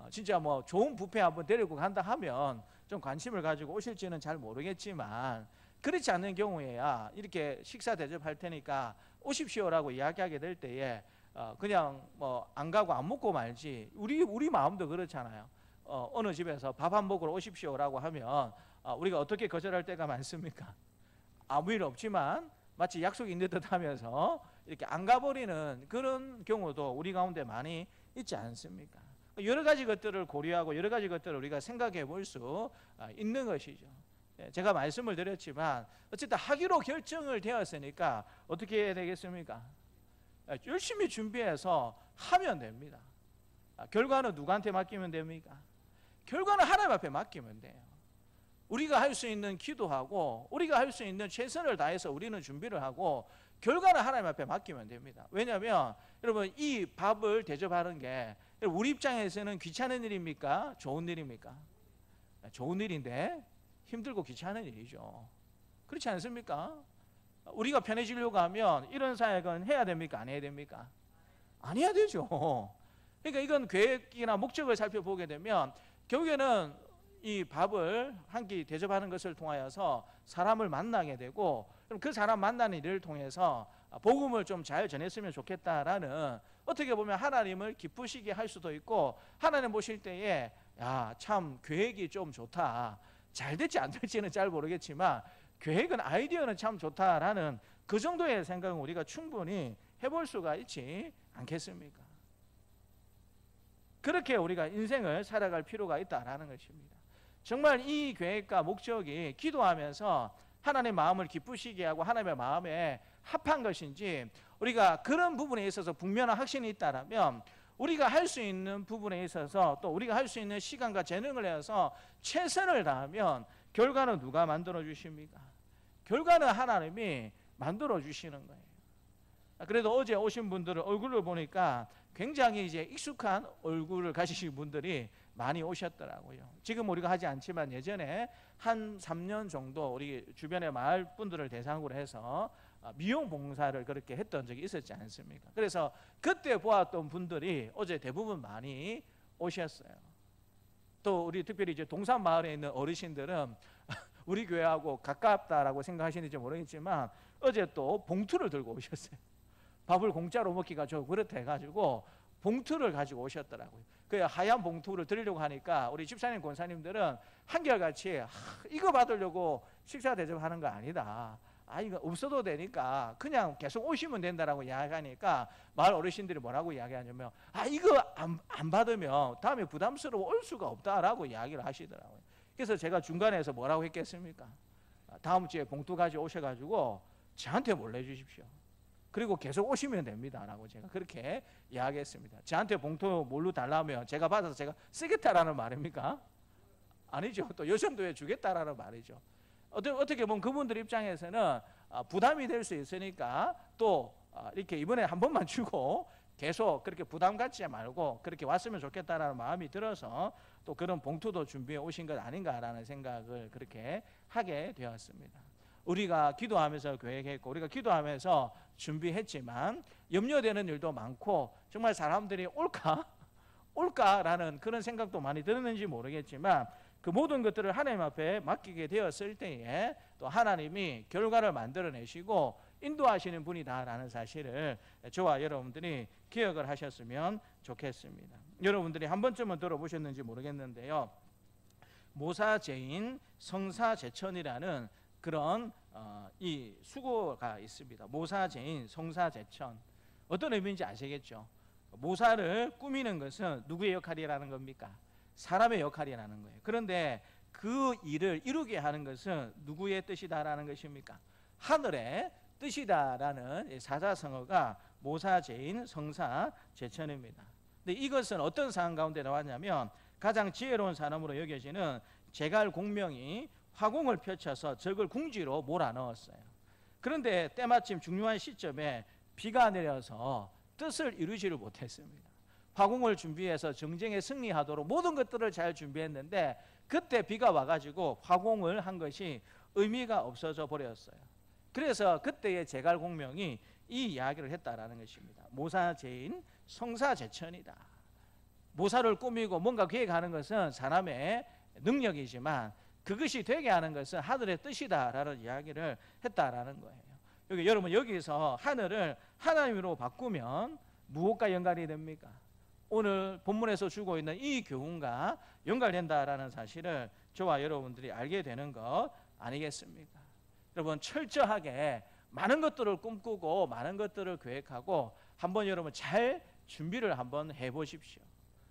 진짜 뭐 좋은 뷔페 한번 데리고 간다 하면 좀 관심을 가지고 오실지는 잘 모르겠지만 그렇지 않는 경우에야 이렇게 식사 대접할 테니까 오십시오라고 이야기하게 될 때에 그냥 뭐 안 가고 안 먹고 말지. 우리 마음도 그렇잖아요. 어느 집에서 밥 한 먹으러 오십시오라고 하면 우리가 어떻게 거절할 때가 많습니까? 아무 일 없지만 마치 약속이 있는 듯 하면서 이렇게 안 가버리는 그런 경우도 우리 가운데 많이 있지 않습니까? 여러 가지 것들을 고려하고 여러 가지 것들을 우리가 생각해 볼 수 있는 것이죠. 제가 말씀을 드렸지만 어쨌든 하기로 결정을 되었으니까 어떻게 해야 되겠습니까? 열심히 준비해서 하면 됩니다. 결과는 누구한테 맡기면 됩니까? 결과는 하나님 앞에 맡기면 돼요. 우리가 할 수 있는 기도하고 우리가 할 수 있는 최선을 다해서 우리는 준비를 하고 결과는 하나님 앞에 맡기면 됩니다. 왜냐하면 여러분 이 밥을 대접하는 게 우리 입장에서는 귀찮은 일입니까? 좋은 일입니까? 좋은 일인데 힘들고 귀찮은 일이죠. 그렇지 않습니까? 우리가 편해지려고 하면 이런 사역은 해야 됩니까? 안 해야 됩니까? 안 해야 되죠. 그러니까 이건 계획이나 목적을 살펴보게 되면 결국에는 이 밥을 한 끼 대접하는 것을 통하여서 사람을 만나게 되고 그럼 그 사람 만나는 일을 통해서 복음을 좀 잘 전했으면 좋겠다라는 어떻게 보면 하나님을 기쁘시게 할 수도 있고 하나님 보실 때에 야, 참 계획이 좀 좋다. 잘 될지 안 될지는 잘 모르겠지만 계획은 아이디어는 참 좋다라는 그 정도의 생각은 우리가 충분히 해볼 수가 있지 않겠습니까? 그렇게 우리가 인생을 살아갈 필요가 있다라는 것입니다. 정말 이 계획과 목적이 기도하면서 하나님의 마음을 기쁘시게 하고 하나님의 마음에 합한 것인지 우리가 그런 부분에 있어서 분명한 확신이 있다라면 우리가 할 수 있는 부분에 있어서 또 우리가 할 수 있는 시간과 재능을 내서 최선을 다하면 결과는 누가 만들어 주십니까? 결과는 하나님이 만들어 주시는 거예요. 그래도 어제 오신 분들은 얼굴을 보니까 굉장히 이제 익숙한 얼굴을 가지신 분들이 많이 오셨더라고요. 지금 우리가 하지 않지만 예전에 한 3년 정도 우리 주변의 마을 분들을 대상으로 해서 미용 봉사를 그렇게 했던 적이 있었지 않습니까? 그래서 그때 보았던 분들이 어제 대부분 많이 오셨어요. 또 우리 특별히 이제 동산 마을에 있는 어르신들은 우리 교회하고 가깝다라고 생각하시는지 모르겠지만 어제 또 봉투를 들고 오셨어요. 밥을 공짜로 먹기가 좀 그렇다 해가지고 봉투를 가지고 오셨더라고요. 그 하얀 봉투를 드리려고 하니까 우리 집사님 권사님들은 한결같이 이거 받으려고 식사 대접하는 거 아니다. 이거 없어도 되니까 그냥 계속 오시면 된다라고 이야기하니까 마을 어르신들이 뭐라고 이야기하냐면 이거 안 받으면 다음에 부담스러워 올 수가 없다라고 이야기를 하시더라고요. 그래서 제가 중간에서 뭐라고 했겠습니까? 다음 주에 봉투 가지고 오셔가지고 저한테 몰래 주십시오. 그리고 계속 오시면 됩니다 라고 제가 그렇게 이야기했습니다. 저한테 봉투 뭘로 달라면 제가 받아서 제가 쓰겠다라는 말입니까? 아니죠. 또 요정도에 주겠다라는 말이죠. 어떻게 보면 그분들 입장에서는 부담이 될 수 있으니까 또 이렇게 이번에 한 번만 주고 계속 그렇게 부담 갖지 말고 그렇게 왔으면 좋겠다라는 마음이 들어서 또 그런 봉투도 준비해 오신 것 아닌가라는 생각을 그렇게 하게 되었습니다. 우리가 기도하면서 계획했고 우리가 기도하면서 준비했지만 염려되는 일도 많고 정말 사람들이 올까라는 그런 생각도 많이 들었는지 모르겠지만 그 모든 것들을 하나님 앞에 맡기게 되었을 때에 또 하나님이 결과를 만들어내시고 인도하시는 분이다라는 사실을 저와 여러분들이 기억을 하셨으면 좋겠습니다. 여러분들이 한 번쯤은 들어보셨는지 모르겠는데요. 모사제인 성사제천이라는 그런 이 수고가 있습니다. 모사제인 성사제천 어떤 의미인지 아시겠죠? 모사를 꾸미는 것은 누구의 역할이라는 겁니까? 사람의 역할이라는 거예요. 그런데 그 일을 이루게 하는 것은 누구의 뜻이다라는 것입니까? 하늘의 뜻이다라는 사자성어가 모사제인 성사제천입니다. 근데 이것은 어떤 상황 가운데 나왔냐면 가장 지혜로운 사람으로 여겨지는 제갈공명이 화공을 펼쳐서 적을 궁지로 몰아넣었어요. 그런데 때마침 중요한 시점에 비가 내려서 뜻을 이루지를 못했습니다. 화공을 준비해서 정쟁에 승리하도록 모든 것들을 잘 준비했는데 그때 비가 와가지고 화공을 한 것이 의미가 없어져 버렸어요. 그래서 그때의 제갈공명이 이 이야기를 했다라는 것입니다. 모사제인 성사제천이다. 모사를 꾸미고 뭔가 계획하는 것은 사람의 능력이지만 그것이 되게 하는 것은 하늘의 뜻이다라는 이야기를 했다라는 거예요. 여러분 여기서 하늘을 하나님으로 바꾸면 무엇과 연관이 됩니까? 오늘 본문에서 주고 있는 이 교훈과 연관된다라는 사실을 저와 여러분들이 알게 되는 것 아니겠습니까? 여러분 철저하게 많은 것들을 꿈꾸고 많은 것들을 계획하고 한번 여러분 잘 준비를 한번 해보십시오.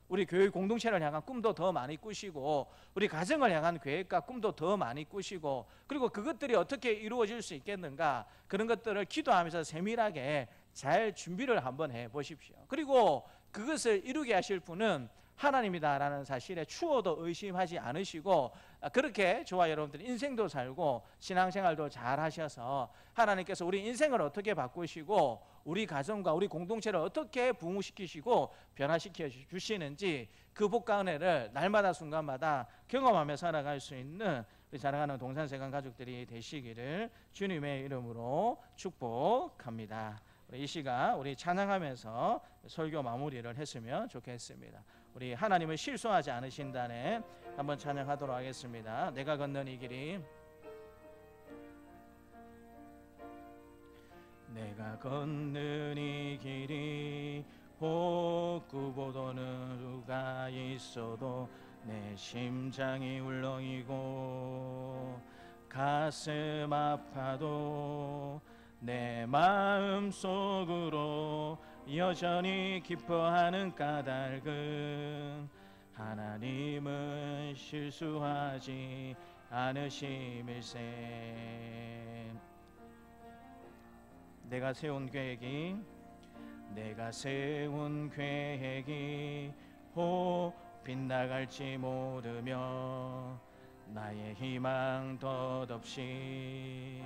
우리 교회 공동체를 향한 꿈도 더 많이 꾸시고 우리 가정을 향한 계획과 꿈도 더 많이 꾸시고 그리고 그것들이 어떻게 이루어질 수 있겠는가 그런 것들을 기도하면서 세밀하게 잘 준비를 한번 해보십시오. 그리고 그것을 이루게 하실 분은 하나님이다라는 사실에 추워도 의심하지 않으시고 그렇게 저와 여러분들 인생도 살고 신앙생활도 잘 하셔서 하나님께서 우리 인생을 어떻게 바꾸시고 우리 가정과 우리 공동체를 어떻게 부흥시키시고 변화시켜 주시는지 그 복과 은혜를 날마다 순간마다 경험하며 살아갈 수 있는 우리 사랑하는 동산세관 가족들이 되시기를 주님의 이름으로 축복합니다. 이 시간 우리 찬양하면서 설교 마무리를 했으면 좋겠습니다. 우리 하나님을 실수하지 않으신다네 한번 찬양하도록 하겠습니다. 내가 걷는 이 길이 내가 걷는 이 길이 복구보도는 누가 있어도 내 심장이 울렁이고 가슴 아파도 내 마음 속으로 여전히 기뻐하는 까닭은 하나님은 실수하지 않으심일세. 내가 세운 계획이 혹 빗나갈지 모르며 나의 희망 덧없이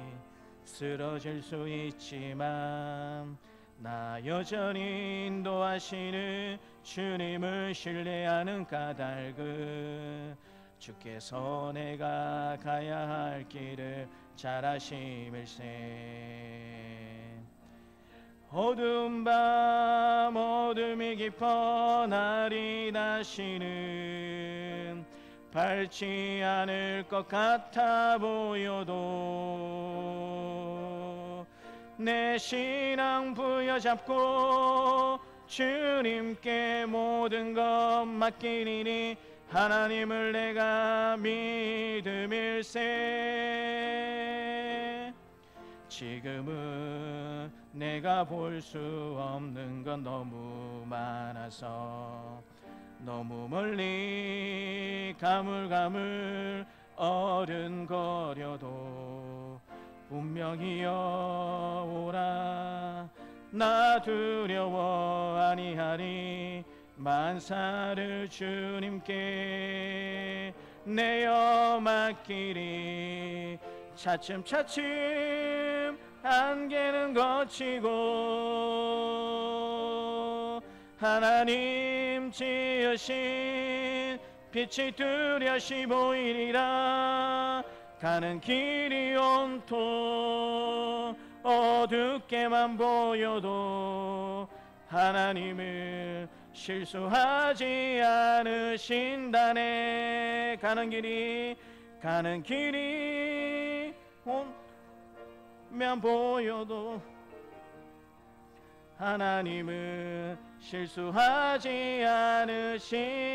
쓰러질 수 있지만 나 여전히 인도하시는 주님을 신뢰하는 까닭은 주께서 내가 가야 할 길을 잘 아심일세. 어두운 밤 어둠이 깊어 날이 다시는 밝지 않을 것 같아 보여도 내 신앙 부여잡고 주님께 모든 것 맡기리니 하나님을 내가 믿음일세. 지금은 내가 볼 수 없는 건 너무 많아서 너무 멀리 가물가물 어른거려도 분명히여 오라 나 두려워 아니하리 만사를 주님께 내어 맡기리. 차츰차츰 안개는 걷히고 하나님 지으신 빛이 뚜렷이 보이리라. 가는 길이 온통 어둡게만 보여도 하나님을 실수하지 않으신다네. 가는 길이 온면 보여도 하나님은 실수하지 않으신다네.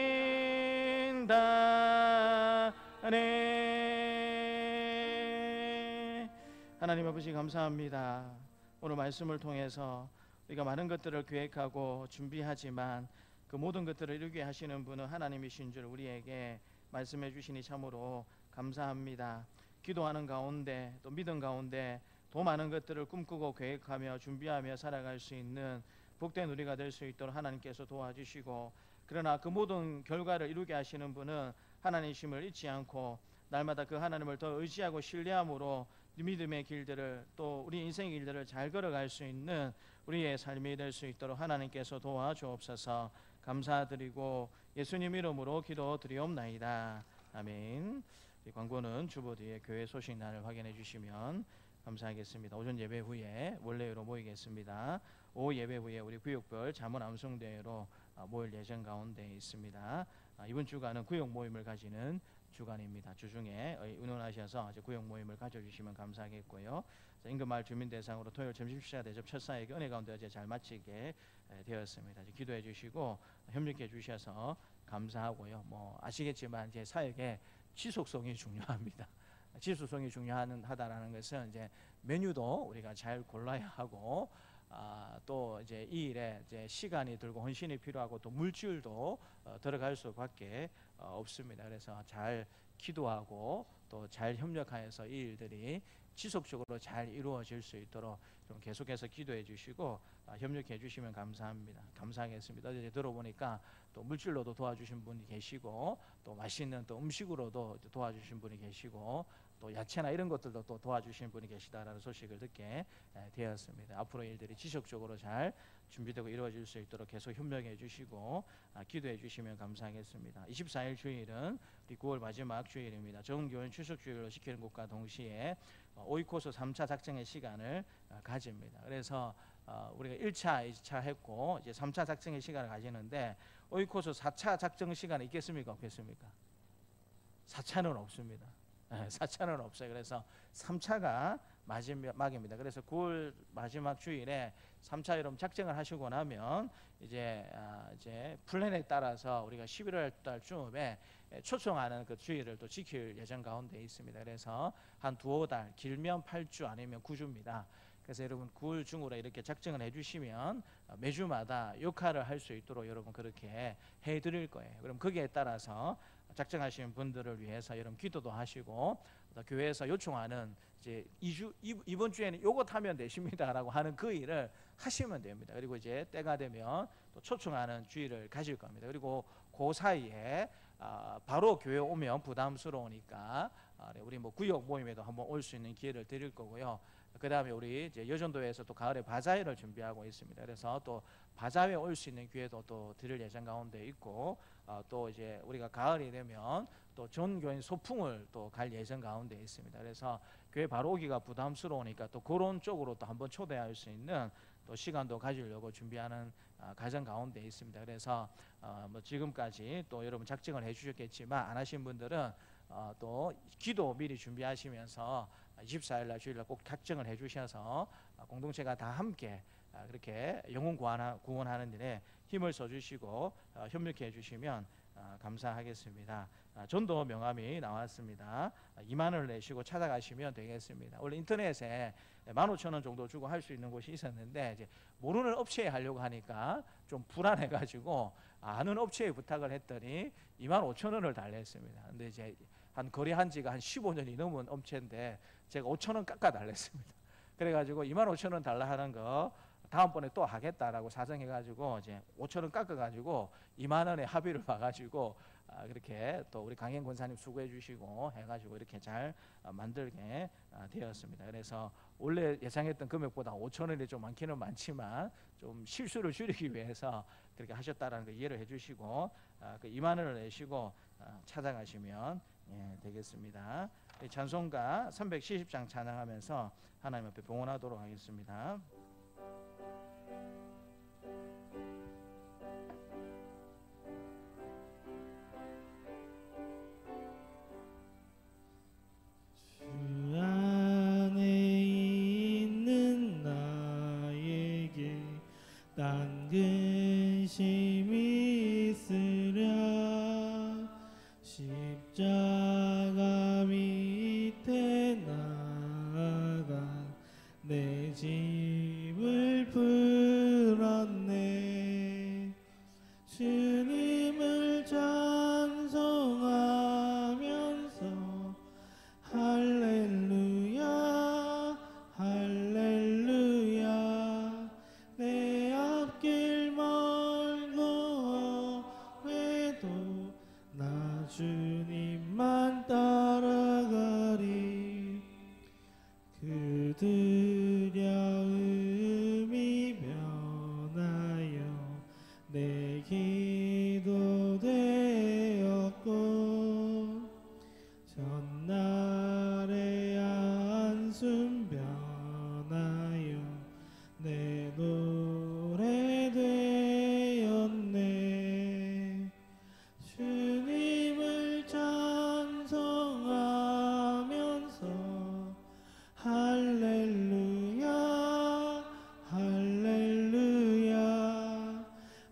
하나님 아버지 감사합니다. 오늘 말씀을 통해서 우리가 많은 것들을 계획하고 준비하지만 그 모든 것들을 이루게 하시는 분은 하나님이신 줄 우리에게 말씀해 주시니 참으로 감사합니다. 기도하는 가운데 또 믿음 가운데 더 많은 것들을 꿈꾸고 계획하며 준비하며 살아갈 수 있는 복된 우리가 될 수 있도록 하나님께서 도와주시고, 그러나 그 모든 결과를 이루게 하시는 분은 하나님이심을 잊지 않고 날마다 그 하나님을 더 의지하고 신뢰함으로 믿음의 길들을 또 우리 인생의 길들을 잘 걸어갈 수 있는 우리의 삶이 될 수 있도록 하나님께서 도와주옵소서. 감사드리고 예수님 이름으로 기도드리옵나이다. 아멘. 이 광고는 주보 뒤에 교회 소식란을 확인해 주시면 감사하겠습니다. 오전 예배 후에 원래로 모이겠습니다. 오후 예배 후에 우리 구역별 자문 암송대회로 모일 예정 가운데 있습니다. 이번 주간은 구역 모임을 가지는 주간입니다. 주중에 의논하셔서 구역 모임을 가져주시면 감사하겠고요. 임금마을 주민 대상으로 토요일 점심시간 대접 첫 사역이 은혜 가운데 어제 잘 마치게 되었습니다. 기도해 주시고 협력해 주셔서 감사하고요. 아시겠지만 이제 사역의 지속성이 중요합니다. 지속성이 중요하다라는 것은 이제 메뉴도 우리가 잘 골라야 하고, 또 이제 이 일에 이제 시간이 들고 헌신이 필요하고 또 물질도 들어갈 수밖에 없습니다. 그래서 잘 기도하고 또 잘 협력하여서 이 일들이 지속적으로 잘 이루어질 수 있도록 좀 계속해서 기도해 주시고 협력해 주시면 감사하겠습니다. 어제 들어보니까 또 물질로도 도와주신 분이 계시고 또 맛있는 또 음식으로도 도와주신 분이 계시고 또 야채나 이런 것들도 또 도와주신 분이 계시다라는 소식을 듣게 되었습니다. 앞으로 일들이 지속적으로 잘 준비되고 이루어질 수 있도록 계속 협력해 주시고 기도해 주시면 감사하겠습니다. 24일 주일은 우리 9월 마지막 주일입니다. 정교원 추석 주일로 지키는 것과 동시에 오이코스 3차 작정의 시간을 가집니다. 그래서 우리가 1차, 2차 했고 이제 3차 작정의 시간을 가지는데 오이코스 4차 작정 시간이 있겠습니까? 없겠습니까? 4차는 없습니다. 4차는 없어요. 그래서 3차가 마지막입니다. 그래서 9월 마지막 주일에 3차 여러분 작정을 하시고 나면 이제 플랜에 따라서 우리가 11월 달쯤에 초청하는 그 주일을 또 지킬 예정 가운데 있습니다. 그래서 한 두어 달, 길면 8주 아니면 9주입니다. 그래서 여러분 9월 중으로 이렇게 작정을 해주시면 매주마다 역할을 할 수 있도록 여러분 그렇게 해드릴 거예요. 그럼 거기에 따라서 작정하시는 분들을 위해서 여러분 기도도 하시고 교회에서 요청하는 이제 이번 주에는 요것 하면 되십니다라고 하는 그 일을 하시면 됩니다. 그리고 이제 때가 되면 또 초청하는 주의를 가질 겁니다. 그리고 그 사이에 바로 교회 오면 부담스러우니까 우리 뭐 구역 모임에도 한번 올 수 있는 기회를 드릴 거고요. 그 다음에 우리 이제 여전도에서 또 가을에 바자회를 준비하고 있습니다. 그래서 또 바자회 올 수 있는 기회도 또 드릴 예정 가운데 있고 또 이제 우리가 가을이 되면 또 전교인 소풍을 또 갈 예정 가운데 있습니다. 그래서 교회 바로 오기가 부담스러우니까 또 그런 쪽으로 또 한번 초대할 수 있는 또 시간도 가지려고 준비하는 과정 가운데 있습니다. 그래서 뭐 지금까지 또 여러분 작정을 해주셨겠지만 안 하신 분들은 또 기도 미리 준비하시면서 24일 날 주일날 꼭 작정을 해주셔서 공동체가 다 함께 그렇게 영혼 구원하는 일에 힘을 써주시고 협력해 주시면 감사하겠습니다. 전도 명함이 나왔습니다. 2만 원을 내시고 찾아가시면 되겠습니다. 원래 인터넷에 15,000원 정도 주고 할 수 있는 곳이 있었는데 이제 모르는 업체에 하려고 하니까 좀 불안해가지고 아는 업체에 부탁을 했더니 25,000원을 달랬습니다. 근데 이제 한 거래한 지가 한 15년이 넘은 업체인데 제가 5,000원 깎아 달랬습니다. 그래가지고 25,000원 달라 하는 거 다음번에 또 하겠다라고 사정해가지고 이제 5,000원 깎아가지고 2만 원에 합의를 봐가지고 그렇게 또 우리 강현 권사님 수고해주시고 해가지고 이렇게 잘 만들게 되었습니다. 그래서 원래 예상했던 금액보다 5,000원이 좀 많기는 많지만 좀 실수를 줄이기 위해서 그렇게 하셨다라는 거 이해를 해주시고 그 2만 원을 내시고 찾아가시면 되겠습니다. 찬송가 370장 찬양하면서 하나님 앞에 봉헌하도록 하겠습니다. 주 안에 있는 나에게 딴 근심이 있으랴 십자가 밑에 나가 내 짐을 풀었네 주님을 찬송하면서 할렐루야 할렐루야 내 앞길 멀고 외도 나 주님만 따라가리 그들의 음이 변하여 내 기도 되었고 전날의 한숨 변하여 내 노래 되었네 주님을 찬송하면서 할렐루야 할렐루야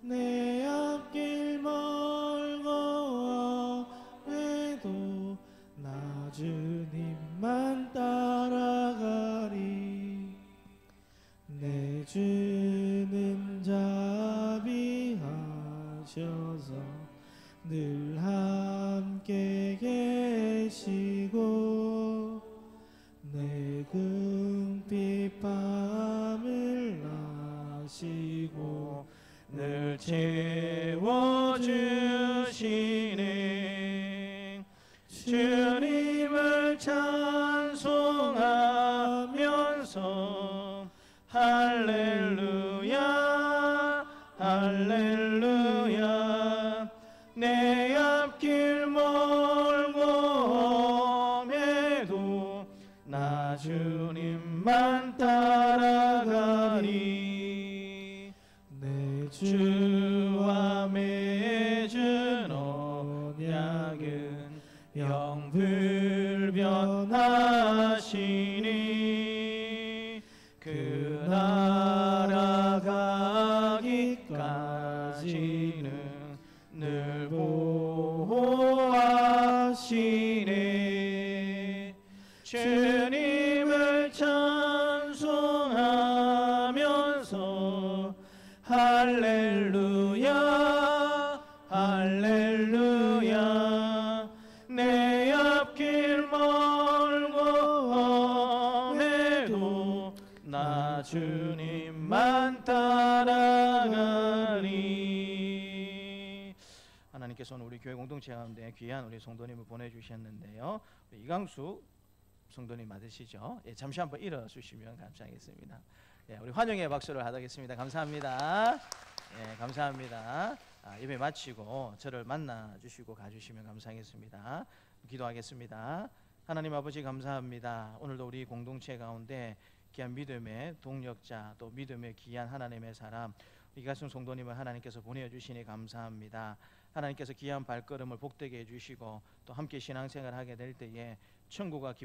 내 앞길 멀고 외도 나 주님만 따라가리 내 주는 자비하셔서 늘 함께 계시고 채워주시네. 주님을 찬송하면서 할렐루야 할렐루야. 내 앞길 멀고 험해도 나 주님만 따라가리. 내 주와 맺은 언약은 영불변하시니. 그 나라 가기까지는 늘 보호하시네. 주님을 찬송하면서 할렐루야 할렐루야. 내 앞길 멀고 험해도 나 주님만 따라가리. 하나님께서 오늘 우리 교회 공동체 가운데 귀한 우리 성도님을 보내주셨는데요. 우리 이강수 성도님 맞으시죠? 예, 잠시 한번 일어서시면 감사하겠습니다. 예, 우리 환영의 박수를 하겠습니다. 감사합니다. 예, 감사합니다. 예배 마치고 저를 만나주시고 가주시면 감사하겠습니다. 기도하겠습니다. 하나님 아버지 감사합니다. 오늘도 우리 공동체 가운데 귀한 믿음의 동력자, 또 믿음의 귀한 하나님의 사람 이가순 성도님을 하나님께서 보내주시니 감사합니다. 하나님께서 귀한 발걸음을 복되게 해주시고 또 함께 신앙생활을 하게 될 때에 천국의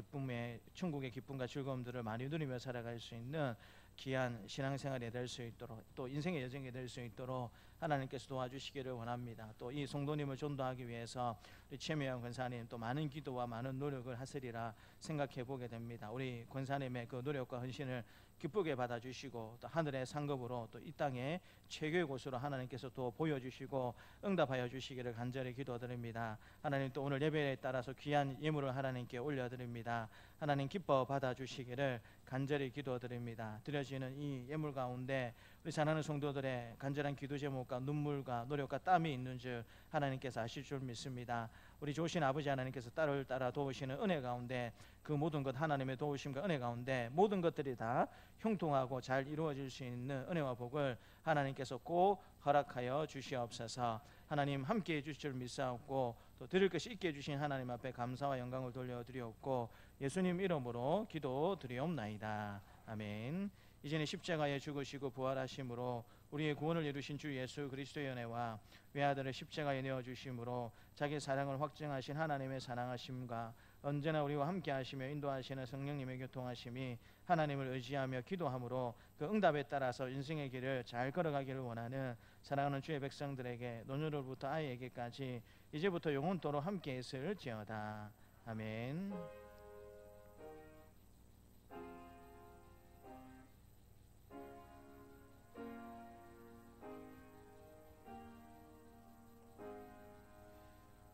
기쁨과 즐거움들을 많이 누리며 살아갈 수 있는 귀한 신앙생활이 될 수 있도록, 또 인생의 여정이 될 수 있도록 하나님께서 도와주시기를 원합니다. 또 이 성도님을 전도하기 위해서 우리 최미영 권사님 또 많은 기도와 많은 노력을 하시리라 생각해 보게 됩니다. 우리 권사님의 그 노력과 헌신을 기쁘게 받아주시고 또 하늘의 상급으로 또 이 땅의 최고의 곳으로 하나님께서 또 보여주시고 응답하여 주시기를 간절히 기도드립니다. 하나님 또 오늘 예배에 따라서 귀한 예물을 하나님께 올려드립니다. 하나님 기뻐 받아주시기를 간절히 기도드립니다. 드려지는 이 예물 가운데 우리 사랑하는 성도들의 간절한 기도 제목과 눈물과 노력과 땀이 있는 줄 하나님께서 아실 줄 믿습니다. 우리 좋으신 아버지 하나님께서 딸을 따라 도우시는 은혜 가운데 그 모든 것 하나님의 도우심과 은혜 가운데 모든 것들이 다 형통하고 잘 이루어질 수 있는 은혜와 복을 하나님께서 꼭 허락하여 주시옵소서. 하나님 함께 해주실 줄 믿사옵고 또 드릴 것이 있게 해주신 하나님 앞에 감사와 영광을 돌려드리옵고 예수님 이름으로 기도드리옵나이다. 아멘. 이제는 십자가에 죽으시고 부활하심으로 우리의 구원을 이루신 주 예수 그리스도의 은혜와 외아들을 십자가에 내어주심으로 자기 사랑을 확증하신 하나님의 사랑하심과 언제나 우리와 함께 하시며 인도하시는 성령님의 교통하심이 하나님을 의지하며 기도함으로 그 응답에 따라서 인생의 길을 잘 걸어가기를 원하는 사랑하는 주의 백성들에게 노년으로부터 아이에게까지 이제부터 영원토록 함께 있을지어다. 아멘.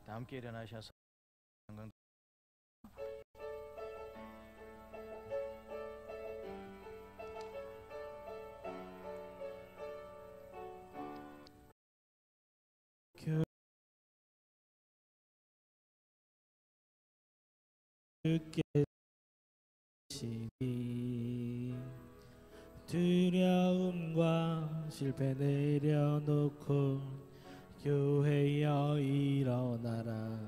다 함께 일어나셔서 주께 시니 두려움과 실패 내려놓고 교회여 일어나라.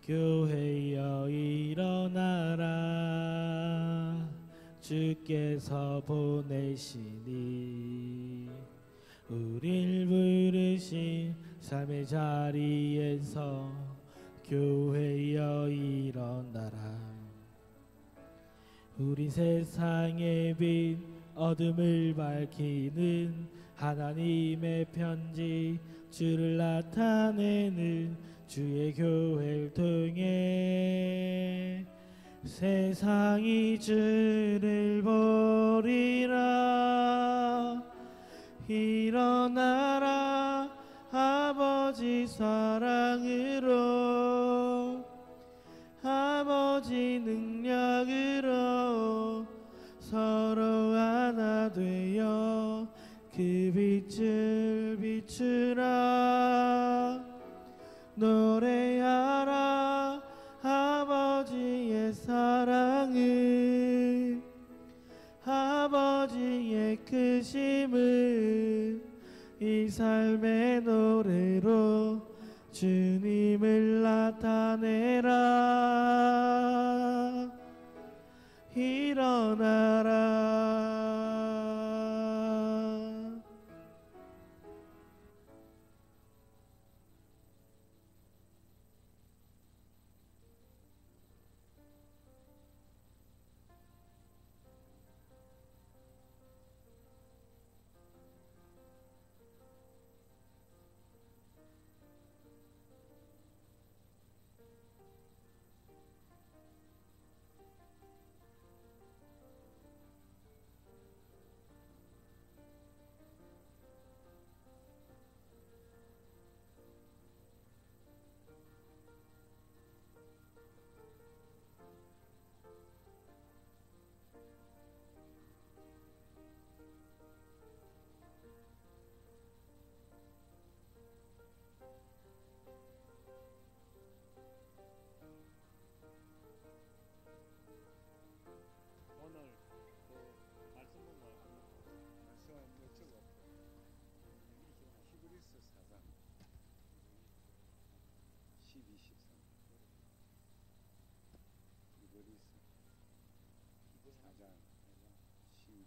교회여 일어나라. 주께서 보내시니 우릴 부르신 삶의 자리에서 교회여 일어나라. 우리 세상의 빛 어둠을 밝히는 하나님의 편지 주를 나타내는 주의 교회를 통해 세상이 주를 보리라. 일어나라 아버지 사랑으로 아버지 능력으로 서로 하나 되어 그 빛을 삶의 노래로 주님을 나타내라. 일어나라. 오늘 그 말씀은 말씀은 저거 히브리서 4장 12, 13 히브리서 4장 12,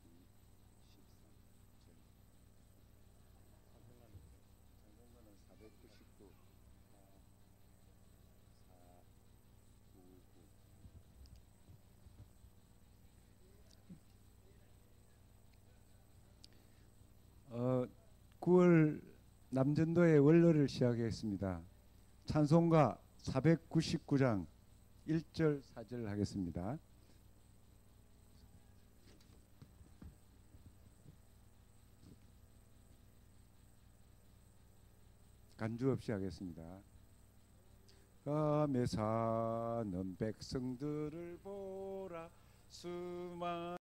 13절 성경은 499 499 9월 남전도의 원로를 시작하겠습니다. 찬송가 499장 1절 4절 하겠습니다. 간주 없이 하겠습니다. 감에 사는 백성들을 보라 수많은